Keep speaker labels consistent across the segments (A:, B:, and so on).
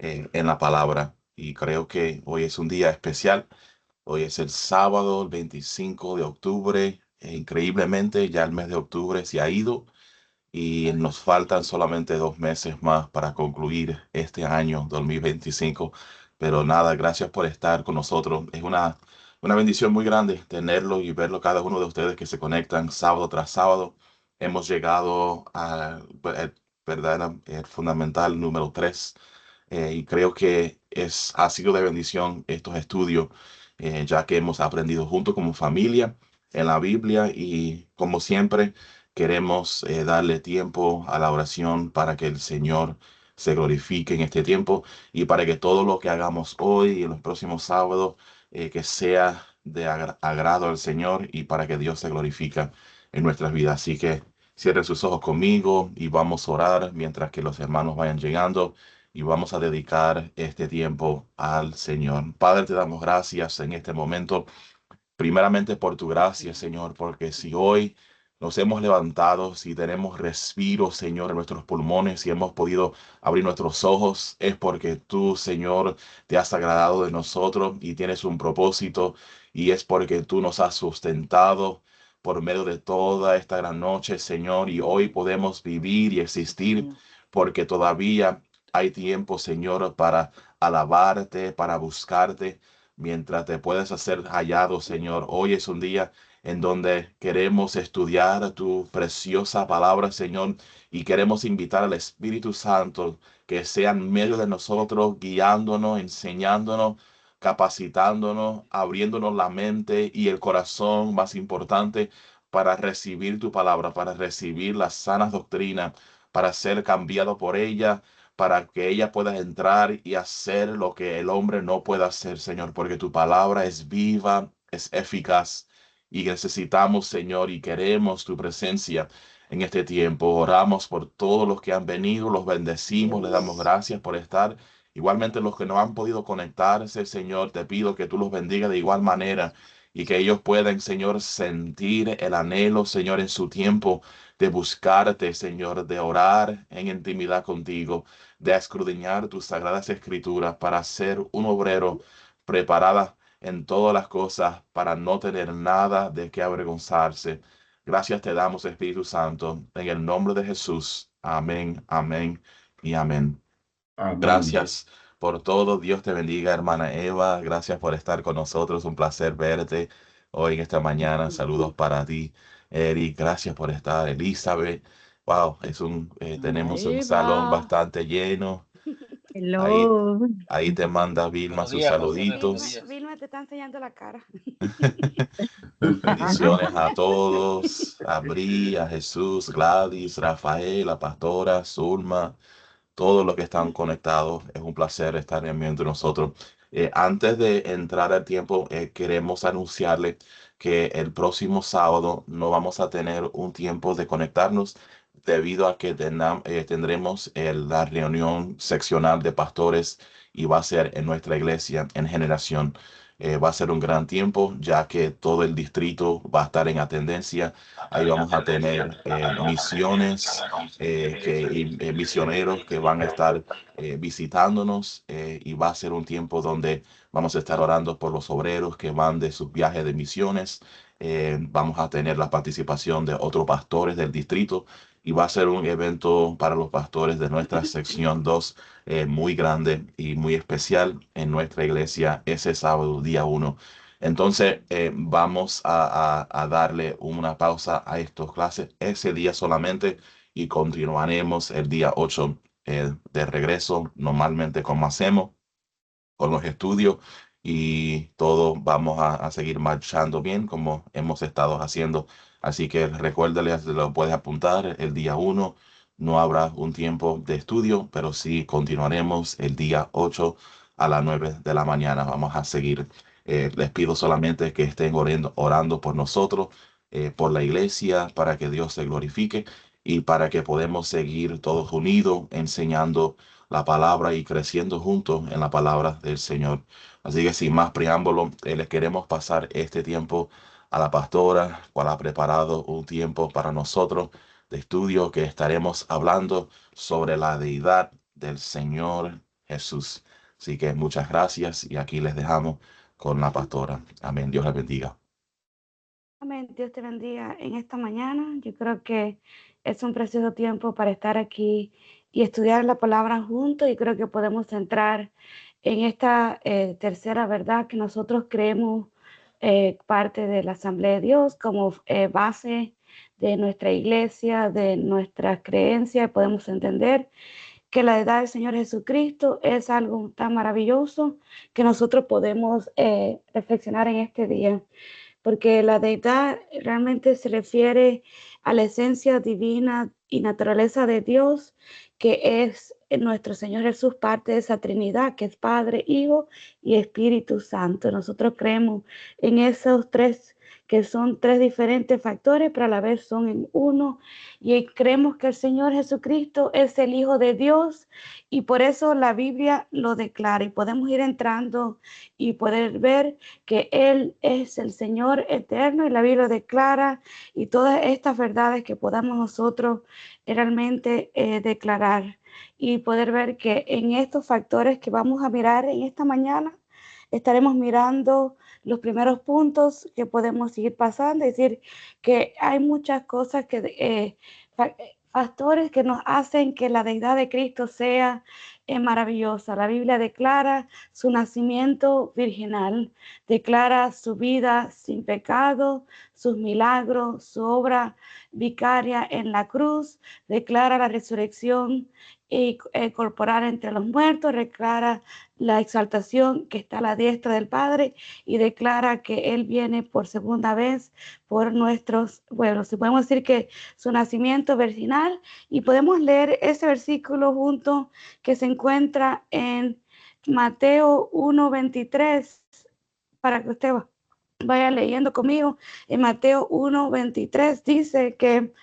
A: en la palabra. Y creo que hoy es un día especial. Hoy es el sábado, el 25 de octubre. Increíblemente, ya el mes de octubre se ha ido y nos faltan solamente 2 meses más para concluir este año 2025. Pero nada, gracias por estar con nosotros. Es una bendición muy grande tenerlo y verlo cada uno de ustedes que se conectan sábado tras sábado. Hemos llegado a, verdad, el fundamental número 3 y creo que ha sido de bendición estos estudios, ya que hemos aprendido juntos como familia en la Biblia y como siempre queremos darle tiempo a la oración para que el Señor se glorifique en este tiempo y para que todo lo que hagamos hoy y en los próximos sábados que sea de agrado al Señor y para que Dios se glorifique en nuestras vidas. Así que cierren sus ojos conmigo y vamos a orar mientras que los hermanos vayan llegando y vamos a dedicar este tiempo al Señor. Padre, te damos gracias en este momento, primeramente por tu gracia, Señor, porque si hoy nos hemos levantado, si tenemos respiro, Señor, en nuestros pulmones, si hemos podido abrir nuestros ojos, es porque tú, Señor, te has agradado de nosotros y tienes un propósito, y es porque tú nos has sustentado por medio de toda esta gran noche, Señor, y hoy podemos vivir y existir porque todavía hay tiempo, Señor, para alabarte, para buscarte mientras te puedes hacer hallado, Señor. Hoy es un día en donde queremos estudiar tu preciosa palabra, Señor, y queremos invitar al Espíritu Santo que sea en medio de nosotros, guiándonos, enseñándonos, capacitándonos, abriéndonos la mente y el corazón, más importante, para recibir tu palabra, para recibir las sanas doctrinas, para ser cambiado por ella, para que ella pueda entrar y hacer lo que el hombre no puede hacer, Señor, porque tu palabra es viva, es eficaz y necesitamos, Señor, y queremos tu presencia en este tiempo. Oramos por todos los que han venido, los bendecimos, les damos gracias por estar. Igualmente los que no han podido conectarse, Señor, te pido que tú los bendiga de igual manera y que ellos puedan, Señor, sentir el anhelo, Señor, en su tiempo de buscarte, Señor, de orar en intimidad contigo, de escudriñar tus sagradas escrituras para ser un obrero preparada en todas las cosas para no tener nada de qué avergonzarse. Gracias te damos, Espíritu Santo, en el nombre de Jesús. Amén, amén y amén.
B: Amén.
A: Gracias por todo. Dios te bendiga, hermana Eva. Gracias por estar con nosotros. Un placer verte hoy en esta mañana. Saludos para ti, Eric. Gracias por estar, Elizabeth. Wow, tenemos un salón
C: Eva.
A: bastante lleno. Ahí,
D: Hello.
A: ahí te manda Vilma
E: Buenos
A: sus
E: días, José. Buenos
C: Vilma,
A: saluditos.
E: días.
C: Vilma te está enseñando la cara.
A: Bendiciones a todos, a Bri, a Jesús, Gladys, Rafael, la pastora, Zulma, todos los que están conectados. Es un placer estar en medio de nosotros. Antes de entrar al tiempo, queremos anunciarle que el próximo sábado no vamos a tener un tiempo de conectarnos debido a que tendremos la reunión seccional de pastores y va a ser en nuestra iglesia en Generación. Va a ser un gran tiempo ya que todo el distrito va a estar en atendencia. Ahí vamos a tener misiones y misioneros que van a estar visitándonos y va a ser un tiempo donde vamos a estar orando por los obreros que van de sus viajes de misiones. Vamos a tener la participación de otros pastores del distrito y va a ser un evento para los pastores de nuestra sección 2 muy grande y muy especial en nuestra iglesia ese sábado, día 1. Entonces, vamos a darle una pausa a estas clases ese día solamente y continuaremos el día 8 de regreso, normalmente como hacemos con los estudios y todo vamos a seguir marchando bien como hemos estado haciendo. Así que recuérdale, lo puedes apuntar el día 1. No habrá un tiempo de estudio, pero sí continuaremos el día 8 a las 9 de la mañana. Vamos a seguir. Les pido solamente que estén orando por nosotros, por la iglesia, para que Dios se glorifique y para que podamos seguir todos unidos enseñando la palabra y creciendo juntos en la palabra del Señor. Así que sin más preámbulo, les queremos pasar este tiempo a la pastora, cual ha preparado un tiempo para nosotros de estudio que estaremos hablando sobre la deidad del Señor Jesús. Así que muchas gracias y aquí les dejamos con la pastora. Amén. Dios les bendiga.
B: Amén. Dios te bendiga en esta mañana. Yo creo que es un precioso tiempo para estar aquí y estudiar la palabra juntos, y creo que podemos entrar en esta tercera verdad que nosotros creemos parte de la Asamblea de Dios como base de nuestra iglesia, de nuestras creencias. Podemos entender que la edad del Señor Jesucristo es algo tan maravilloso que nosotros podemos reflexionar en este día, porque la deidad realmente se refiere a la esencia divina y naturaleza de Dios, que es nuestro Señor Jesús, parte de esa Trinidad, que es Padre, Hijo y Espíritu Santo. Nosotros creemos en esos tres, que son tres diferentes factores, pero a la vez son en uno, y creemos que el Señor Jesucristo es el Hijo de Dios, y por eso la Biblia lo declara, y podemos ir entrando y poder ver que Él es el Señor eterno, y la Biblia declara, y todas estas verdades que podamos nosotros realmente declarar, y poder ver que en estos factores que vamos a mirar en esta mañana, estaremos mirando los primeros puntos que podemos seguir pasando, es decir, que hay muchas cosas que factores que nos hacen que la deidad de Cristo sea maravillosa. La Biblia declara su nacimiento virginal, declara su vida sin pecado, sus milagros, su obra vicaria en la cruz, declara la resurrección y corporal entre los muertos, declara la exaltación que está a la diestra del Padre, y declara que Él viene por segunda vez por nuestros pueblos. Y podemos decir que su nacimiento virginal, y podemos leer ese versículo junto que se encuentra en Mateo 1:23, para que usted vaya leyendo conmigo. En Mateo 1:23 dice que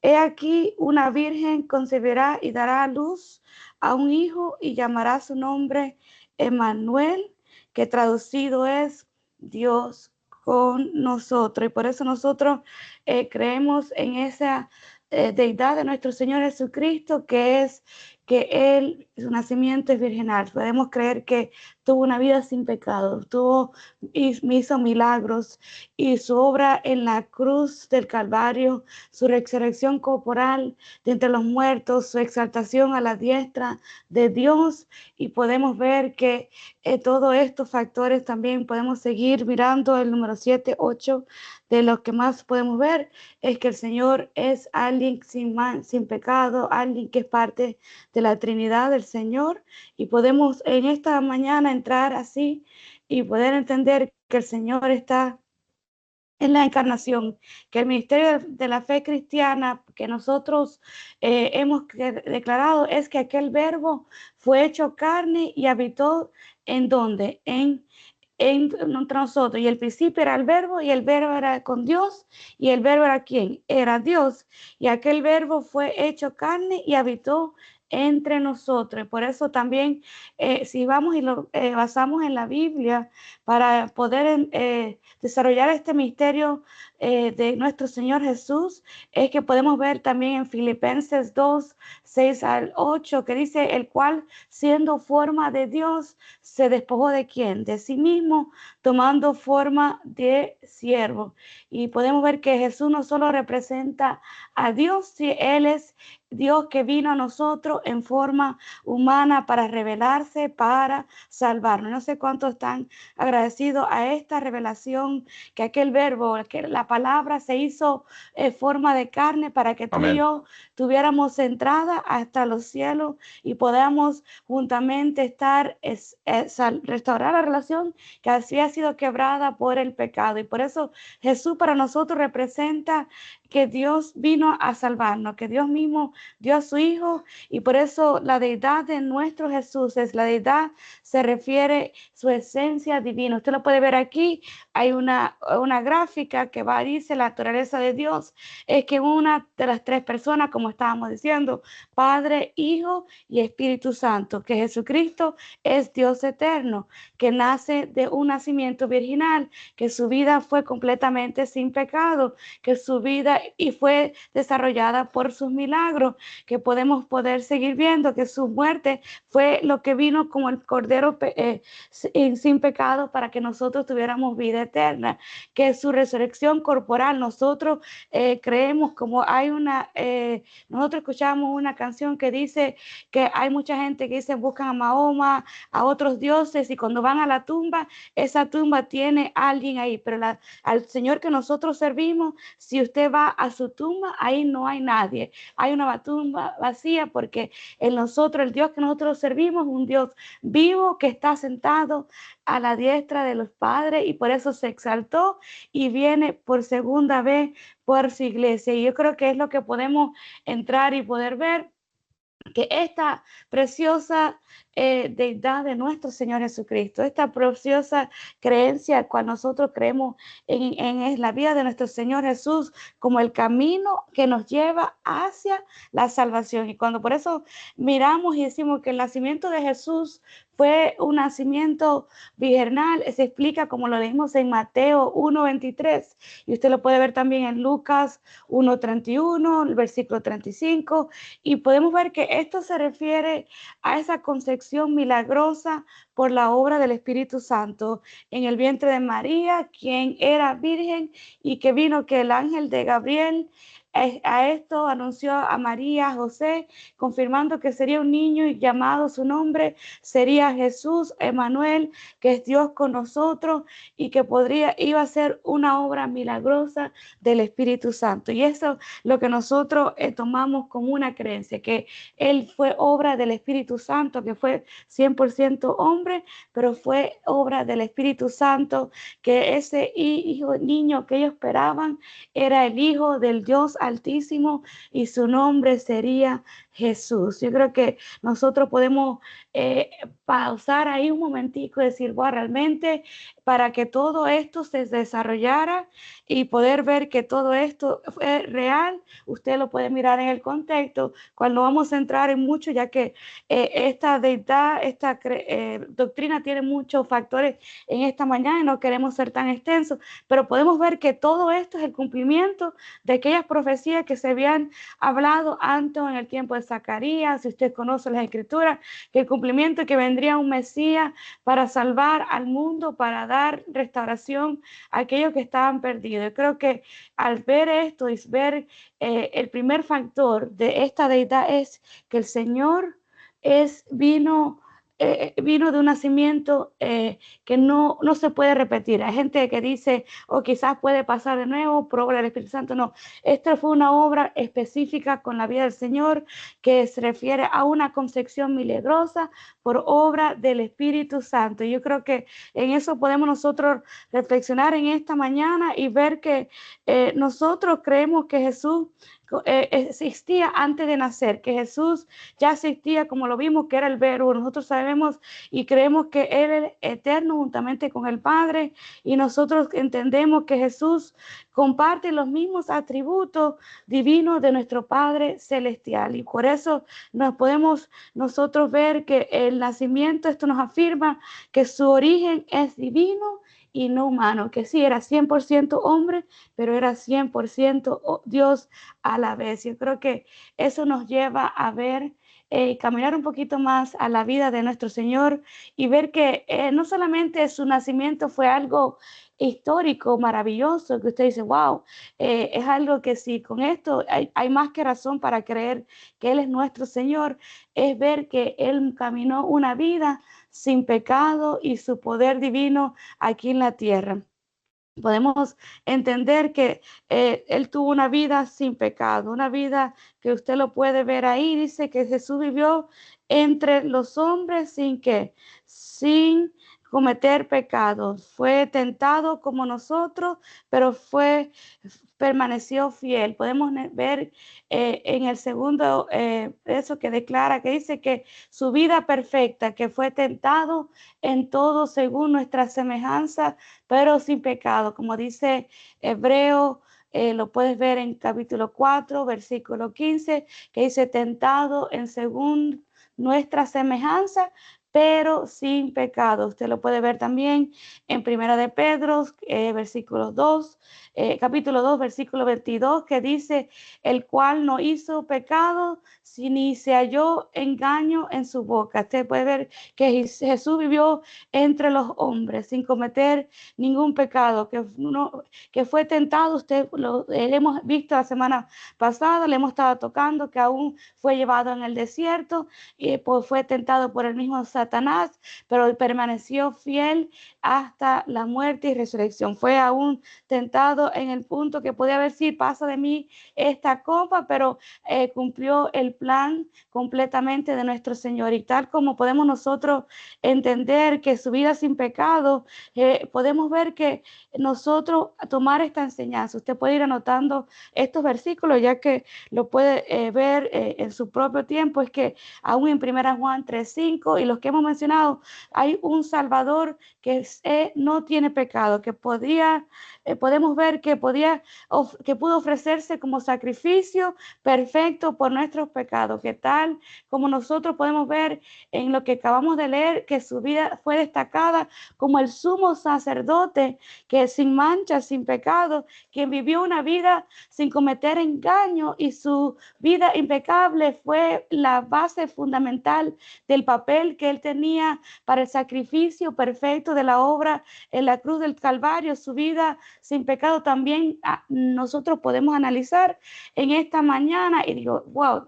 B: he aquí una virgen concebirá y dará a luz a un hijo, y llamará su nombre Emmanuel, que traducido es Dios con nosotros. Y por eso nosotros creemos en esa deidad de nuestro Señor Jesucristo, que es que Él, su nacimiento es virginal. Podemos creer que tuvo una vida sin pecado, hizo milagros, y su obra en la cruz del Calvario, su resurrección corporal de entre los muertos, su exaltación a la diestra de Dios. Y podemos ver que todos estos factores también podemos seguir mirando el número 7, 8. De lo que más podemos ver es que el Señor es alguien sin pecado, alguien que es parte de la Trinidad del Señor. Y podemos en esta mañana entrar así y poder entender que el Señor está en la encarnación, que el ministerio de la fe cristiana que nosotros hemos declarado es que aquel verbo fue hecho carne y habitó en donde, entre nosotros, y el principio era el verbo, y el verbo era con Dios, y el verbo era ¿quién? Era Dios, y aquel verbo fue hecho carne y habitó entre nosotros. Por eso también si vamos y lo basamos en la Biblia para poder desarrollar este misterio de nuestro Señor Jesús, es que podemos ver también en Filipenses 2, 6 al 8, que dice: el cual, siendo forma de Dios, se despojó de ¿quién? De sí mismo, tomando forma de siervo. Y podemos ver que Jesús no solo representa a Dios, si Él es Dios que vino a nosotros en forma humana para revelarse, para salvarnos. No sé cuántos están agradecidos a esta revelación, que aquel verbo, que la palabra se hizo forma de carne para que tú y
A: Amén.
B: yo tuviéramos entrada hasta los cielos y podamos juntamente estar, restaurar la relación que había sido quebrada por el pecado. Y por eso Jesús para nosotros representa que Dios vino a salvarnos, que Dios mismo dio a su Hijo. Y por eso la deidad de nuestro Jesús es la deidad, se refiere su esencia divina. Usted lo puede ver aquí, hay una gráfica que va, dice la naturaleza de Dios, es que una de las tres personas, como estábamos diciendo, Padre, Hijo y Espíritu Santo, que Jesucristo es Dios eterno, que nace de un nacimiento virginal, que su vida fue completamente sin pecado, que su vida vida y fue desarrollada por sus milagros, que podemos poder seguir viendo que su muerte fue lo que vino como el cordero sin pecado para que nosotros tuviéramos vida eterna, que su resurrección corporal, nosotros creemos como hay nosotros escuchamos una canción que dice que hay mucha gente que dice buscan a Mahoma, a otros dioses, y cuando van a la tumba, esa tumba tiene a alguien ahí, pero al Señor que nosotros servimos, si usted va a su tumba, ahí no hay nadie, hay una tumba vacía, porque en nosotros, el Dios que nosotros servimos, un Dios vivo que está sentado a la diestra de los padres, y por eso se exaltó y viene por segunda vez por su iglesia. Y yo creo que es lo que podemos entrar y poder ver, que esta preciosa deidad de nuestro Señor Jesucristo, esta preciosa creencia cual nosotros creemos en la vida de nuestro Señor Jesús como el camino que nos lleva hacia la salvación. Y cuando por eso miramos y decimos que el nacimiento de Jesús fue un nacimiento virginal, se explica como lo leímos en Mateo 1:23, y usted lo puede ver también en Lucas 1:31, el versículo 35, y podemos ver que esto se refiere a esa concepción milagrosa por la obra del Espíritu Santo en el vientre de María, quien era virgen, y que vino que el ángel de Gabriel a esto anunció a María, a José, confirmando que sería un niño y llamado su nombre sería Jesús, Emmanuel, que es Dios con nosotros, y que iba a ser una obra milagrosa del Espíritu Santo. Y eso es lo que nosotros tomamos como una creencia, que Él fue obra del Espíritu Santo, que fue 100% hombre, pero fue obra del Espíritu Santo, que ese niño que ellos esperaban era el Hijo del Dios Altísimo, y su nombre sería Jesús. Yo creo que nosotros podemos pausar ahí un momentico y decir, wow, realmente para que todo esto se desarrollara y poder ver que todo esto fue real, usted lo puede mirar en el contexto, cuando vamos a entrar en mucho, ya que esta deidad, esta doctrina tiene muchos factores en esta mañana y no queremos ser tan extensos, pero podemos ver que todo esto es el cumplimiento de aquellas profecías que se habían hablado antes en el tiempo de Zacarías. Si usted conoce las escrituras, que el cumplimiento que vendría un Mesías para salvar al mundo, para dar restauración a aquellos que estaban perdidos. Yo creo que al ver esto y ver el primer factor de esta deidad es que el Señor vino de un nacimiento que no se puede repetir. Hay gente que dice, o quizás puede pasar de nuevo por obra del Espíritu Santo. No, esta fue una obra específica con la vida del Señor, que se refiere a una concepción milagrosa por obra del Espíritu Santo. Yo creo que en eso podemos nosotros reflexionar en esta mañana y ver que nosotros creemos que Jesús existía antes de nacer, que Jesús ya existía, como lo vimos, que era el verbo. Nosotros sabemos y creemos que Él es eterno juntamente con el Padre, y nosotros entendemos que Jesús comparte los mismos atributos divinos de nuestro Padre celestial, y por eso nos podemos nosotros ver que el nacimiento, esto nos afirma que su origen es divino y no humano, que sí era 100% hombre, pero era 100% Dios a la vez. Yo creo que eso nos lleva a ver, caminar un poquito más a la vida de nuestro Señor y ver que no solamente su nacimiento fue algo histórico, maravilloso, que usted dice, wow, es algo que sí, con esto hay más que razón para creer que Él es nuestro Señor, es ver que Él caminó una vida sin pecado y su poder divino aquí en la tierra. Podemos entender que Él tuvo una vida sin pecado, una vida que usted lo puede ver ahí. Dice que Jesús vivió entre los hombres sin cometer pecados. Fue tentado como nosotros, pero permaneció fiel. Podemos ver en el segundo, eso que declara, que dice que su vida perfecta, que fue tentado en todo según nuestra semejanza, pero sin pecado, como dice Hebreo, lo puedes ver en capítulo 4, versículo 15, que dice tentado en según nuestra semejanza, pero sin pecado. Usted lo puede ver también en Primera de Pedro, capítulo 2, versículo 22, que dice, el cual no hizo pecado, ni se halló engaño en su boca. Usted puede ver que Jesús vivió entre los hombres sin cometer ningún pecado, que fue tentado. Usted lo hemos visto la semana pasada, le hemos estado tocando, que aún fue llevado en el desierto, y pues fue tentado por el mismo Satanás, pero permaneció fiel hasta la muerte y resurrección. Fue aún tentado en el punto que podía decir, pasa de mí esta copa, pero cumplió el plan completamente de nuestro Señor. Y tal como podemos nosotros entender que su vida sin pecado, podemos ver que nosotros tomar esta enseñanza, usted puede ir anotando estos versículos, ya que lo puede ver en su propio tiempo, es que aún en 1 Juan 3:5 y los que hemos mencionado, hay un Salvador que no tiene pecado, que podemos ver que pudo ofrecerse como sacrificio perfecto por nuestros pecados, que tal como nosotros podemos ver en lo que acabamos de leer, que su vida fue destacada como el sumo sacerdote, que sin mancha, sin pecado, quien vivió una vida sin cometer engaño, y su vida impecable fue la base fundamental del papel que él tenía para el sacrificio perfecto de la obra en la cruz del Calvario. Su vida sin pecado también nosotros podemos analizar en esta mañana y digo, wow,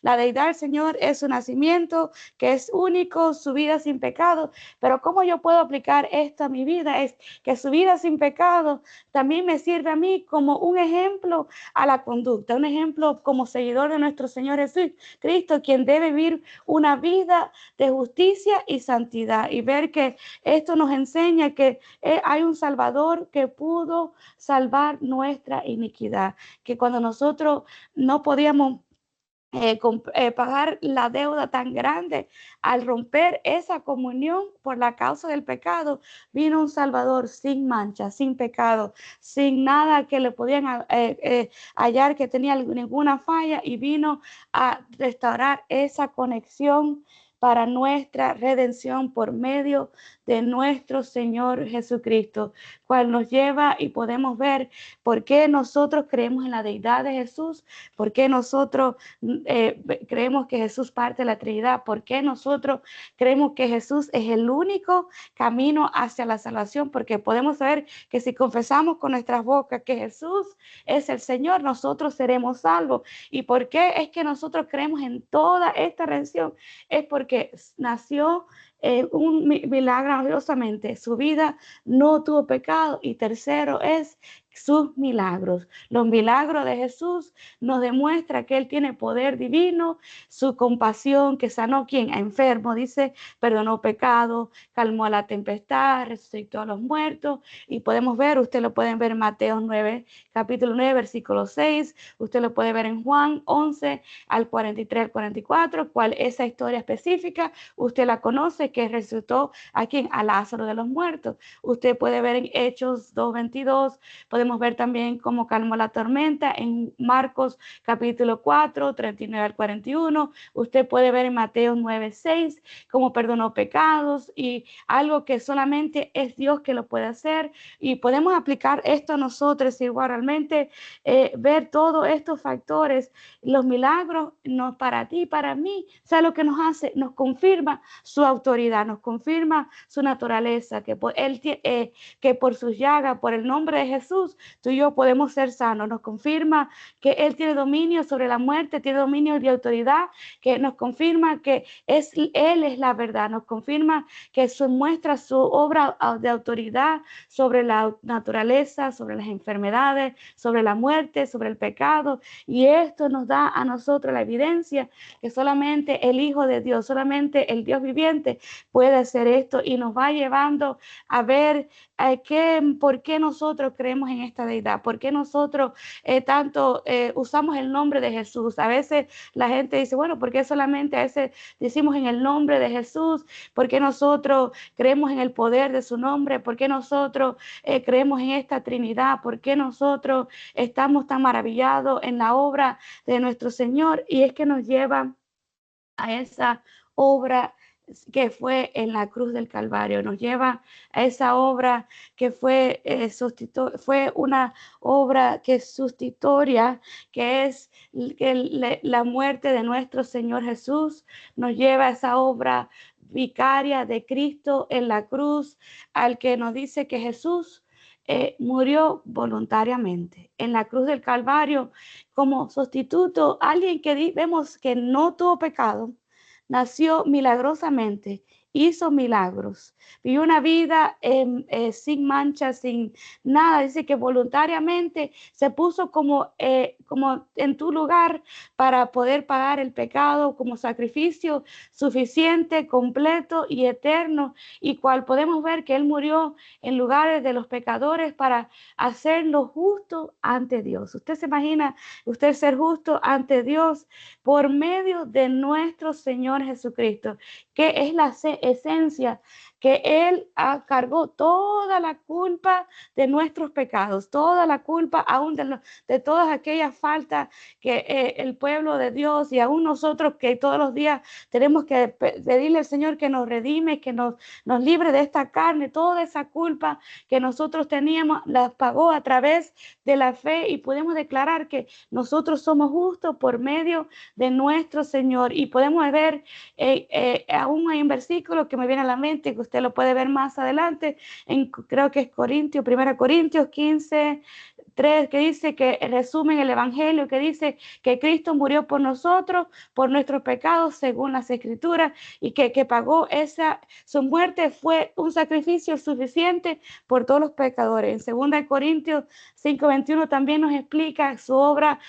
B: la deidad del Señor es su nacimiento, que es único, su vida sin pecado, pero ¿cómo yo puedo aplicar esto a mi vida? Es que su vida sin pecado también me sirve a mí como un ejemplo a la conducta, un ejemplo como seguidor de nuestro Señor Jesucristo, quien debe vivir una vida de justicia y santidad, y ver que esto nos enseña que hay un Salvador que pudo salvar nuestra iniquidad, que cuando nosotros no podíamos pagar la deuda tan grande, al romper esa comunión por la causa del pecado, vino un Salvador sin mancha, sin pecado, sin nada que le podían hallar que tenía ninguna falla, y vino a restaurar esa conexión para nuestra redención por medio de nuestro Señor Jesucristo, cual nos lleva y podemos ver por qué nosotros creemos en la deidad de Jesús, por qué nosotros creemos que Jesús parte de la Trinidad, por qué nosotros creemos que Jesús es el único camino hacia la salvación, porque podemos saber que si confesamos con nuestras bocas que Jesús es el Señor, nosotros seremos salvos. ¿Y por qué es que nosotros creemos en toda esta redención? Es porque nació un milagrosamente, su vida no tuvo pecado, y tercero es sus milagros. Los milagros de Jesús nos demuestra que Él tiene poder divino, su compasión, que sanó quien enfermo, dice, perdonó pecado, calmó a la tempestad, resucitó a los muertos, y podemos ver, usted lo pueden ver en Mateo 9, capítulo 9, versículo 6, usted lo puede ver en Juan 11, al 43, al 44, cuál esa historia específica, usted la conoce, que resucitó a quien, a Lázaro de los muertos. Usted puede ver en Hechos 2:22, podemos ver también cómo calmó la tormenta en Marcos capítulo 4, 39 al 41. Usted puede ver en Mateo 9:6 cómo perdonó pecados, y algo que solamente es Dios que lo puede hacer. Y podemos aplicar esto a nosotros igualmente, ver todos estos factores, los milagros, no para ti, para mí. O sea, lo que nos hace, nos confirma su autoridad, nos confirma su naturaleza, que que por sus llagas, por el nombre de Jesús, tú y yo podemos ser sanos. Nos confirma que Él tiene dominio sobre la muerte, tiene dominio y autoridad, que nos confirma que Él es la verdad, nos confirma que muestra su obra de autoridad sobre la naturaleza, sobre las enfermedades, sobre la muerte, sobre el pecado, y esto nos da a nosotros la evidencia que solamente el Hijo de Dios, solamente el Dios viviente puede hacer esto, y nos va llevando a ver por qué nosotros creemos en esta deidad, por qué nosotros tanto usamos el nombre de Jesús. A veces la gente dice, bueno, ¿por qué solamente a veces decimos en el nombre de Jesús? ¿Por qué nosotros creemos en el poder de su nombre? ¿Por qué nosotros creemos en esta Trinidad? ¿Por qué nosotros estamos tan maravillados en la obra de nuestro Señor? Y es que nos lleva a esa obra que fue en la cruz del Calvario. Nos lleva a esa obra que fue, fue una obra que es sustitutoria, que es la muerte de nuestro Señor Jesús. Nos lleva a esa obra vicaria de Cristo en la cruz, al que nos dice que Jesús murió voluntariamente en la cruz del Calvario como sustituto, alguien que vemos que no tuvo pecado, nació milagrosamente, hizo milagros, vivió una vida sin mancha, sin nada. Dice que voluntariamente se puso como en tu lugar para poder pagar el pecado como sacrificio suficiente, completo y eterno, y cual podemos ver que Él murió en lugares de los pecadores para hacerlo justo ante Dios. Usted se imagina usted ser justo ante Dios por medio de nuestro Señor Jesucristo, que es la esencia, que Él cargó toda la culpa de nuestros pecados, toda la culpa aún de todas aquellas faltas que el pueblo de Dios y aún nosotros, que todos los días tenemos que pedirle al Señor que nos redime, que nos libre de esta carne. Toda esa culpa que nosotros teníamos la pagó a través de la fe, y podemos declarar que nosotros somos justos por medio de nuestro Señor. Y podemos ver, aún hay un versículo que me viene a la mente, que usted lo puede ver más adelante, creo que es 1 Corintios 15, 3, que dice, que resumen el evangelio, que dice que Cristo murió por nosotros, por nuestros pecados, según las escrituras, y que pagó su muerte fue un sacrificio suficiente por todos los pecadores. En 2 Corintios 5:21 también nos explica su obra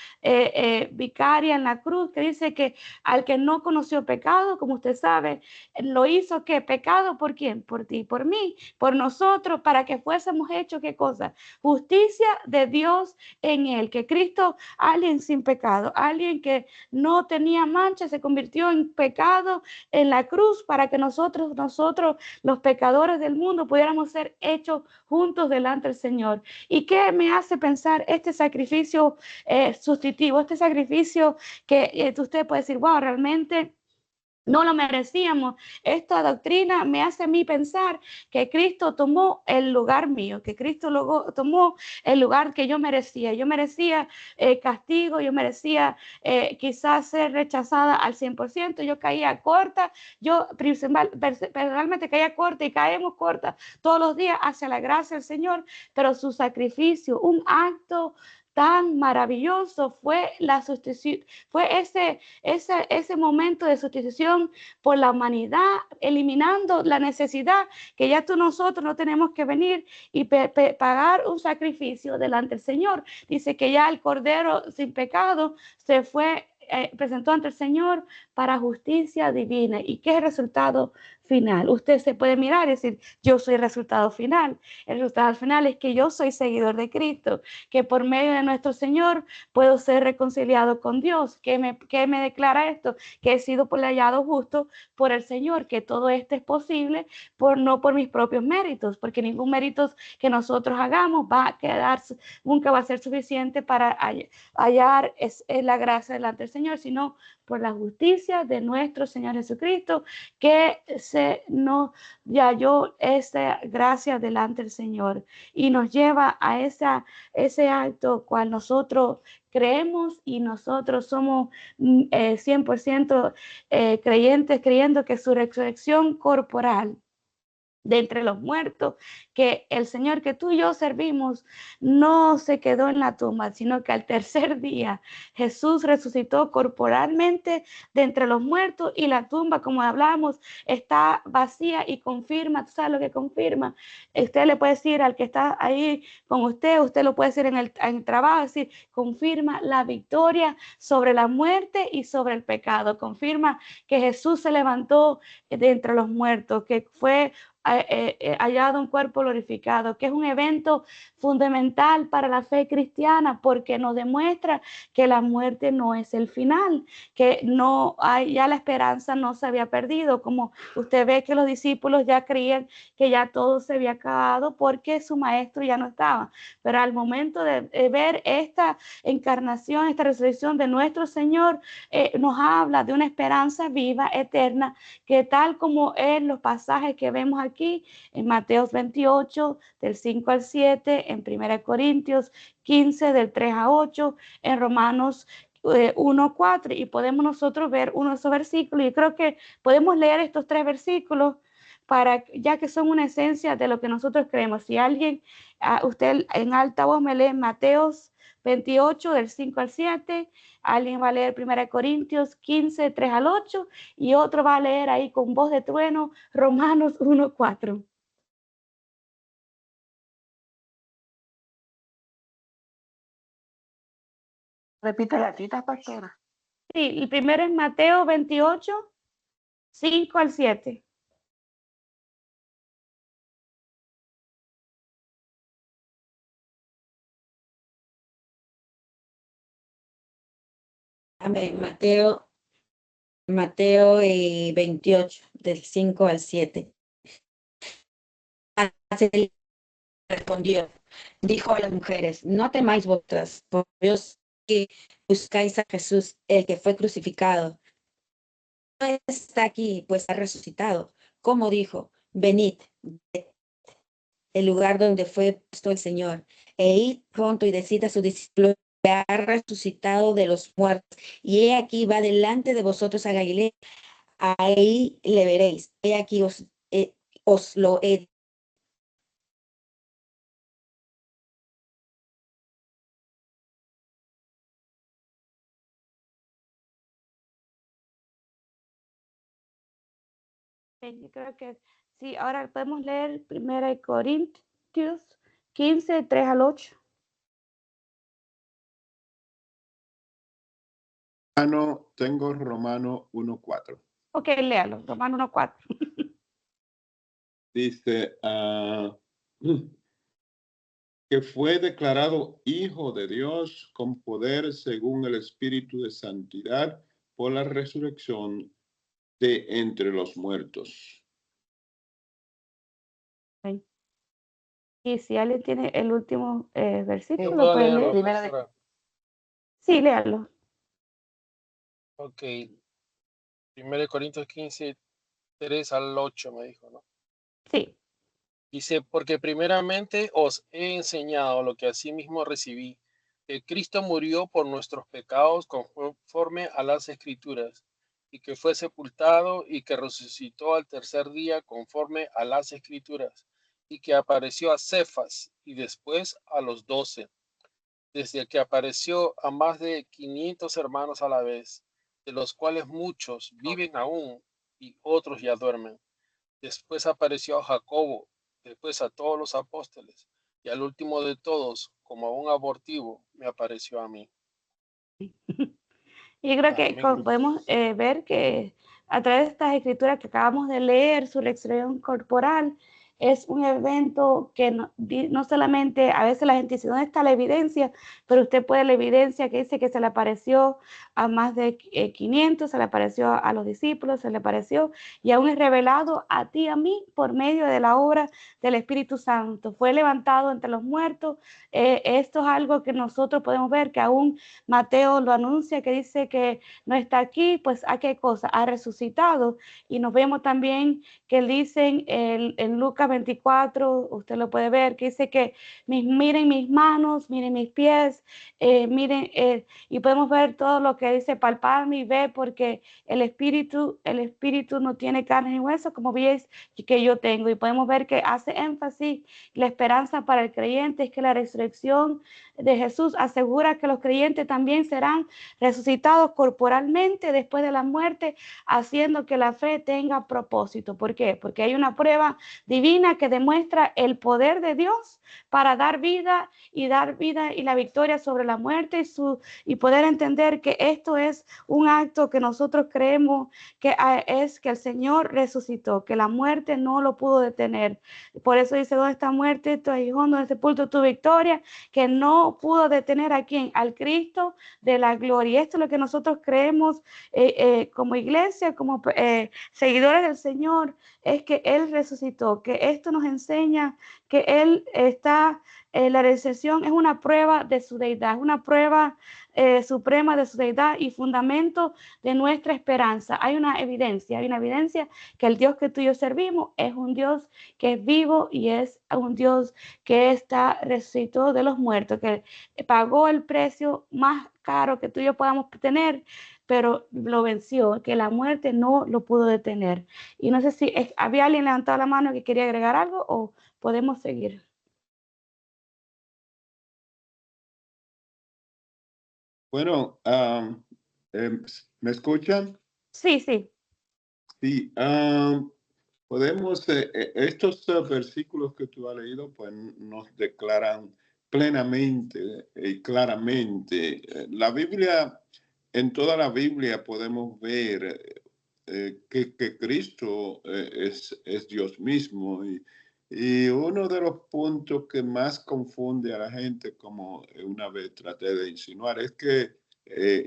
B: vicaria en la cruz, que dice que al que no conoció pecado, como usted sabe, lo hizo, ¿qué? Pecado, ¿por quién? Por ti, por mí, por nosotros, para que fuésemos hechos, ¿qué cosa? Justicia de Dios en Él. Que Cristo, alguien sin pecado, alguien que no tenía mancha, se convirtió en pecado en la cruz para que nosotros los pecadores del mundo pudiéramos ser hechos juntos delante del Señor. ¿Y qué me hace pensar este sacrificio sustitutivo, este sacrificio que usted puede decir, wow, realmente no lo merecíamos? Esta doctrina me hace a mí pensar que Cristo tomó el lugar mío, que Cristo tomó el lugar que yo merecía. Yo merecía castigo, yo merecía quizás ser rechazada al 100%. Yo caía corta, yo personalmente caía corta, y caemos corta todos los días hacia la gracia del Señor, pero su sacrificio, un acto tan maravilloso, fue la sustitución, fue ese momento de sustitución por la humanidad, eliminando la necesidad que ya nosotros no tenemos que venir y pagar un sacrificio delante del Señor. Dice que ya el Cordero sin pecado se fue, presentó ante el Señor para justicia divina. ¿Y qué es el resultado final? Usted se puede mirar y decir, yo soy el resultado final. El resultado final es que yo soy seguidor de Cristo, que por medio de nuestro Señor puedo ser reconciliado con Dios. ¿Qué me declara esto? Que he sido hallado justo por el Señor, que todo esto es posible no por mis propios méritos, porque ningún mérito que nosotros hagamos va a quedar, nunca va a ser suficiente para hallar la gracia delante del Señor, sino por la justicia de nuestro Señor Jesucristo, que nos halló esa gracia delante del Señor, y nos lleva a ese acto cual nosotros creemos, y nosotros somos 100% creyentes, creyendo que su resurrección corporal de entre los muertos, que el Señor que tú y yo servimos no se quedó en la tumba, sino que al tercer día Jesús resucitó corporalmente de entre los muertos, y la tumba, como hablábamos, está vacía, y confirma. ¿Tú sabes lo que confirma? Usted le puede decir al que está ahí con usted lo puede decir en el trabajo, es decir, confirma la victoria sobre la muerte y sobre el pecado. Confirma que Jesús se levantó de entre los muertos, que fue hallado un cuerpo glorificado, que es un evento fundamental para la fe cristiana porque nos demuestra que la muerte no es el final, que no hay, ya la esperanza no se había perdido, como usted ve que los discípulos ya creían que ya todo se había acabado porque su maestro ya no estaba, pero al momento de ver esta encarnación, esta resurrección de nuestro Señor, nos habla de una esperanza viva, eterna, que tal como en los pasajes que vemos aquí, en Mateo 28, del 5 al 7, en 1 Corintios 15, del 3 a 8, en Romanos 1, 4, y podemos nosotros ver uno de esos versículos, y creo que podemos leer estos 3 versículos para, ya que son una esencia de lo que nosotros creemos. Si alguien, usted en alta voz me lee Mateos 28, del 5 al 7, alguien va a leer 1 Corintios 15, 3 al 8, y otro va a leer ahí con voz de trueno Romanos 1, 4.
C: Repite la cita, pastora.
B: Sí, el primero es Mateo 28, 5 al 7.
C: Amén. Mateo 28, del 5 al 7. Él respondió, dijo a las mujeres, no temáis vosotras, por Dios que buscáis a Jesús, el que fue crucificado. No está aquí, pues ha resucitado. Como dijo, venid, el lugar donde fue puesto el Señor, e id pronto y decid a sus discípulos que ha resucitado de los muertos, y he aquí va delante de vosotros a Galilea, ahí le veréis, he aquí os lo he.
B: Yo creo que sí, ahora podemos leer 1 Corintios 15, 3 al 8.
D: No, tengo Romano 1:4.
B: Ok, léalo, Romano 1, 4.
D: Dice que fue declarado hijo de Dios con poder según el Espíritu de santidad por la resurrección de entre los muertos.
B: Y si alguien tiene el último versículo,
E: Yo
B: ¿lo
E: puedo
B: puede
E: leerlo,
B: leer?
E: pastora.
B: Sí, léalo.
E: Ok. 1 Corintios 15, 3 al 8 me dijo, ¿no?
B: Sí.
E: Dice, porque primeramente os he enseñado lo que asimismo recibí, que Cristo murió por nuestros pecados conforme a las Escrituras, y que fue sepultado y que resucitó al tercer día conforme a las Escrituras, y que apareció a Cefas y después a los 12, desde que apareció a más de 500 hermanos a la vez, de los cuales muchos viven aún y otros ya duermen. Después apareció a Jacobo, después a todos los apóstoles, y al último de todos, como a un abortivo, me apareció a mí.
B: Y creo que
E: Amén.
B: podemos ver que a través de estas escrituras que acabamos de leer, su resurrección corporal es un evento que no solamente, a veces la gente dice, ¿dónde está la evidencia? Pero usted puede la evidencia que dice que se le apareció a más de 500, se le apareció a los discípulos, se le apareció y aún es revelado a ti y a mí por medio de la obra del Espíritu Santo. Fue levantado entre los muertos. Esto es algo que nosotros podemos ver que aún Mateo lo anuncia, que dice que no está aquí, pues ¿a qué cosa? Ha resucitado. Y nos vemos también que dicen en Lucas 24, usted lo puede ver, que dice que miren mis manos, miren mis pies, miren, y podemos ver todo lo que dice palparme y ver, porque el espíritu no tiene carne ni hueso, como veis que yo tengo. Y podemos ver que hace énfasis, la esperanza para el creyente es que la resurrección de Jesús asegura que los creyentes también serán resucitados corporalmente después de la muerte, haciendo que la fe tenga propósito. ¿Por qué? Porque hay una prueba divina que demuestra el poder de Dios para dar vida y la victoria sobre la muerte y poder entender que esto es un acto que nosotros creemos que es que el Señor resucitó, que la muerte no lo pudo detener. Por eso dice, ¿dónde está muerte, tu aguijón, dónde sepulto tu victoria? Que no pudo detener a quién, al Cristo de la gloria. Y esto es lo que nosotros creemos como iglesia, como seguidores del Señor, es que Él resucitó, que esto nos enseña que Él está, la resurrección es una prueba de su deidad, es una prueba suprema de su deidad y fundamento de nuestra esperanza. Hay una evidencia que el Dios que tú y yo servimos es un Dios que es vivo y es un Dios que resucitó de los muertos, que pagó el precio más caro que tú y yo podamos tener, pero lo venció, que la muerte no lo pudo detener. Y no sé si había alguien levantado la mano que quería agregar algo o podemos seguir.
D: Bueno, ¿me escuchan?
B: Sí, sí.
D: Sí, podemos, estos versículos que tú has leído, pues nos declaran plenamente y claramente. La Biblia, en toda la Biblia podemos ver que Cristo es Dios mismo. Y uno de los puntos que más confunde a la gente, como una vez traté de insinuar, es que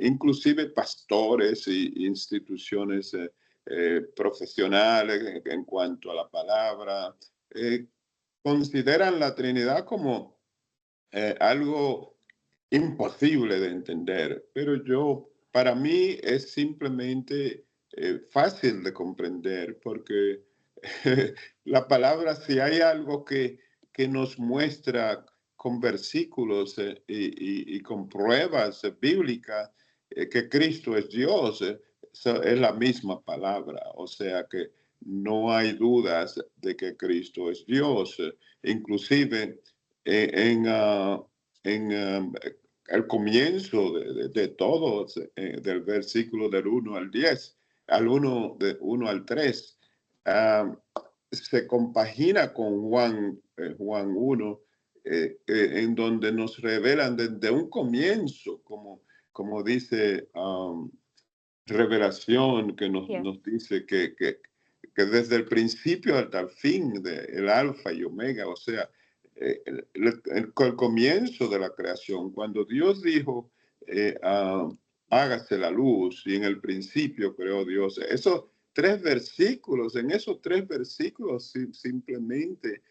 D: inclusive pastores y instituciones profesionales en cuanto a la palabra, consideran la Trinidad como algo imposible de entender, pero para mí es simplemente fácil de comprender, porque la palabra, si hay algo que nos muestra con versículos y con pruebas bíblicas que Cristo es Dios, es la misma palabra, o sea que no hay dudas de que Cristo es Dios. Inclusive en, el comienzo de todos, del versículo del 1 al 10, del 1 al 3, se compagina con Juan 1, en donde nos revelan desde un comienzo, como dice Revelación, que nos dice que desde el principio hasta el fin, el alfa y omega, o sea, el comienzo de la creación, cuando Dios dijo, hágase la luz, y en el principio creó Dios. Esos tres versículos, en esos tres versículos simplemente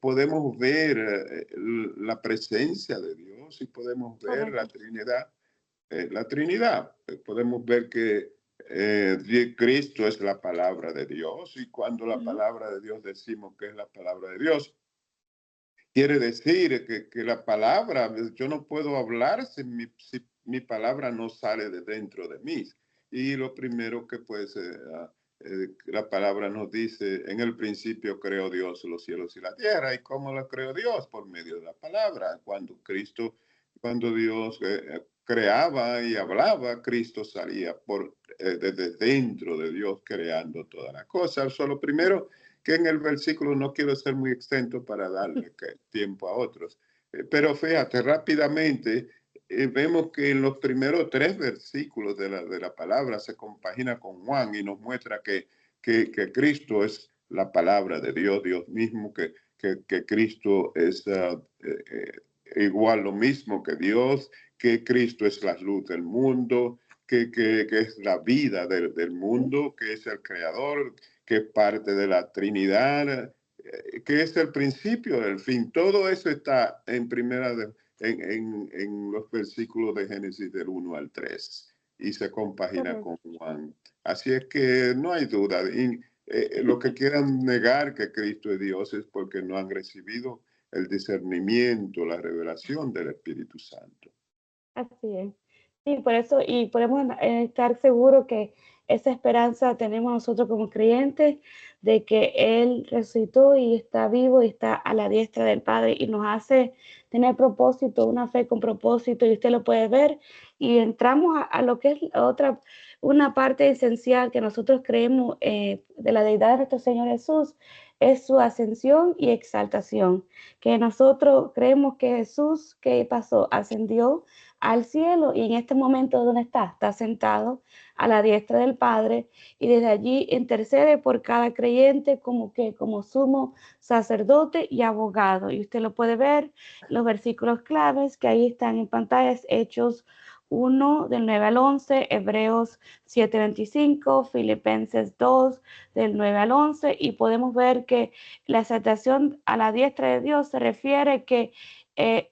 D: podemos ver la presencia de Dios y podemos ver la Trinidad. Podemos ver que Cristo es la palabra de Dios, y cuando la palabra de Dios decimos que es la palabra de Dios, quiere decir que la palabra, yo no puedo hablar si mi palabra no sale de dentro de mí. Y lo primero que pues la palabra nos dice, en el principio creó Dios los cielos y la tierra. ¿Y cómo lo creó Dios? Por medio de la palabra. Cuando Dios creaba y hablaba, Cristo salía desde dentro de Dios creando todas las cosas. Solo primero que en el versículo, no quiero ser muy extenso para darle tiempo a otros, pero fíjate, rápidamente vemos que en los primeros tres versículos de la palabra se compagina con Juan y nos muestra que Cristo es la palabra de Dios, Dios mismo, que Cristo es igual lo mismo que Dios, que Cristo es la luz del mundo, que es la vida del mundo, que es el creador, que es parte de la Trinidad, que es el principio del fin. Todo eso está en los versículos de Génesis del 1 al 3 y se compagina con Juan. Así es que no hay duda. Y, lo que quieran negar que Cristo es Dios es porque no han recibido el discernimiento, la revelación del Espíritu Santo.
B: Así es. Sí, por eso, y podemos estar seguros que esa esperanza tenemos nosotros como creyentes de que Él resucitó y está vivo y está a la diestra del Padre y nos hace tener propósito, una fe con propósito, y usted lo puede ver. Y entramos a lo que es una parte esencial que nosotros creemos de la deidad de nuestro Señor Jesús, es su ascensión y exaltación. Que nosotros creemos que Jesús, ¿qué pasó? Ascendió al cielo y en este momento, ¿dónde está? Está sentado a la diestra del Padre y desde allí intercede por cada creyente como sumo sacerdote y abogado. Y usted lo puede ver, los versículos claves que ahí están en pantalla, Hechos 1 del 9 al 11, Hebreos 7:25, Filipenses 2 del 9 al 11, y podemos ver que la exaltación a la diestra de Dios se refiere que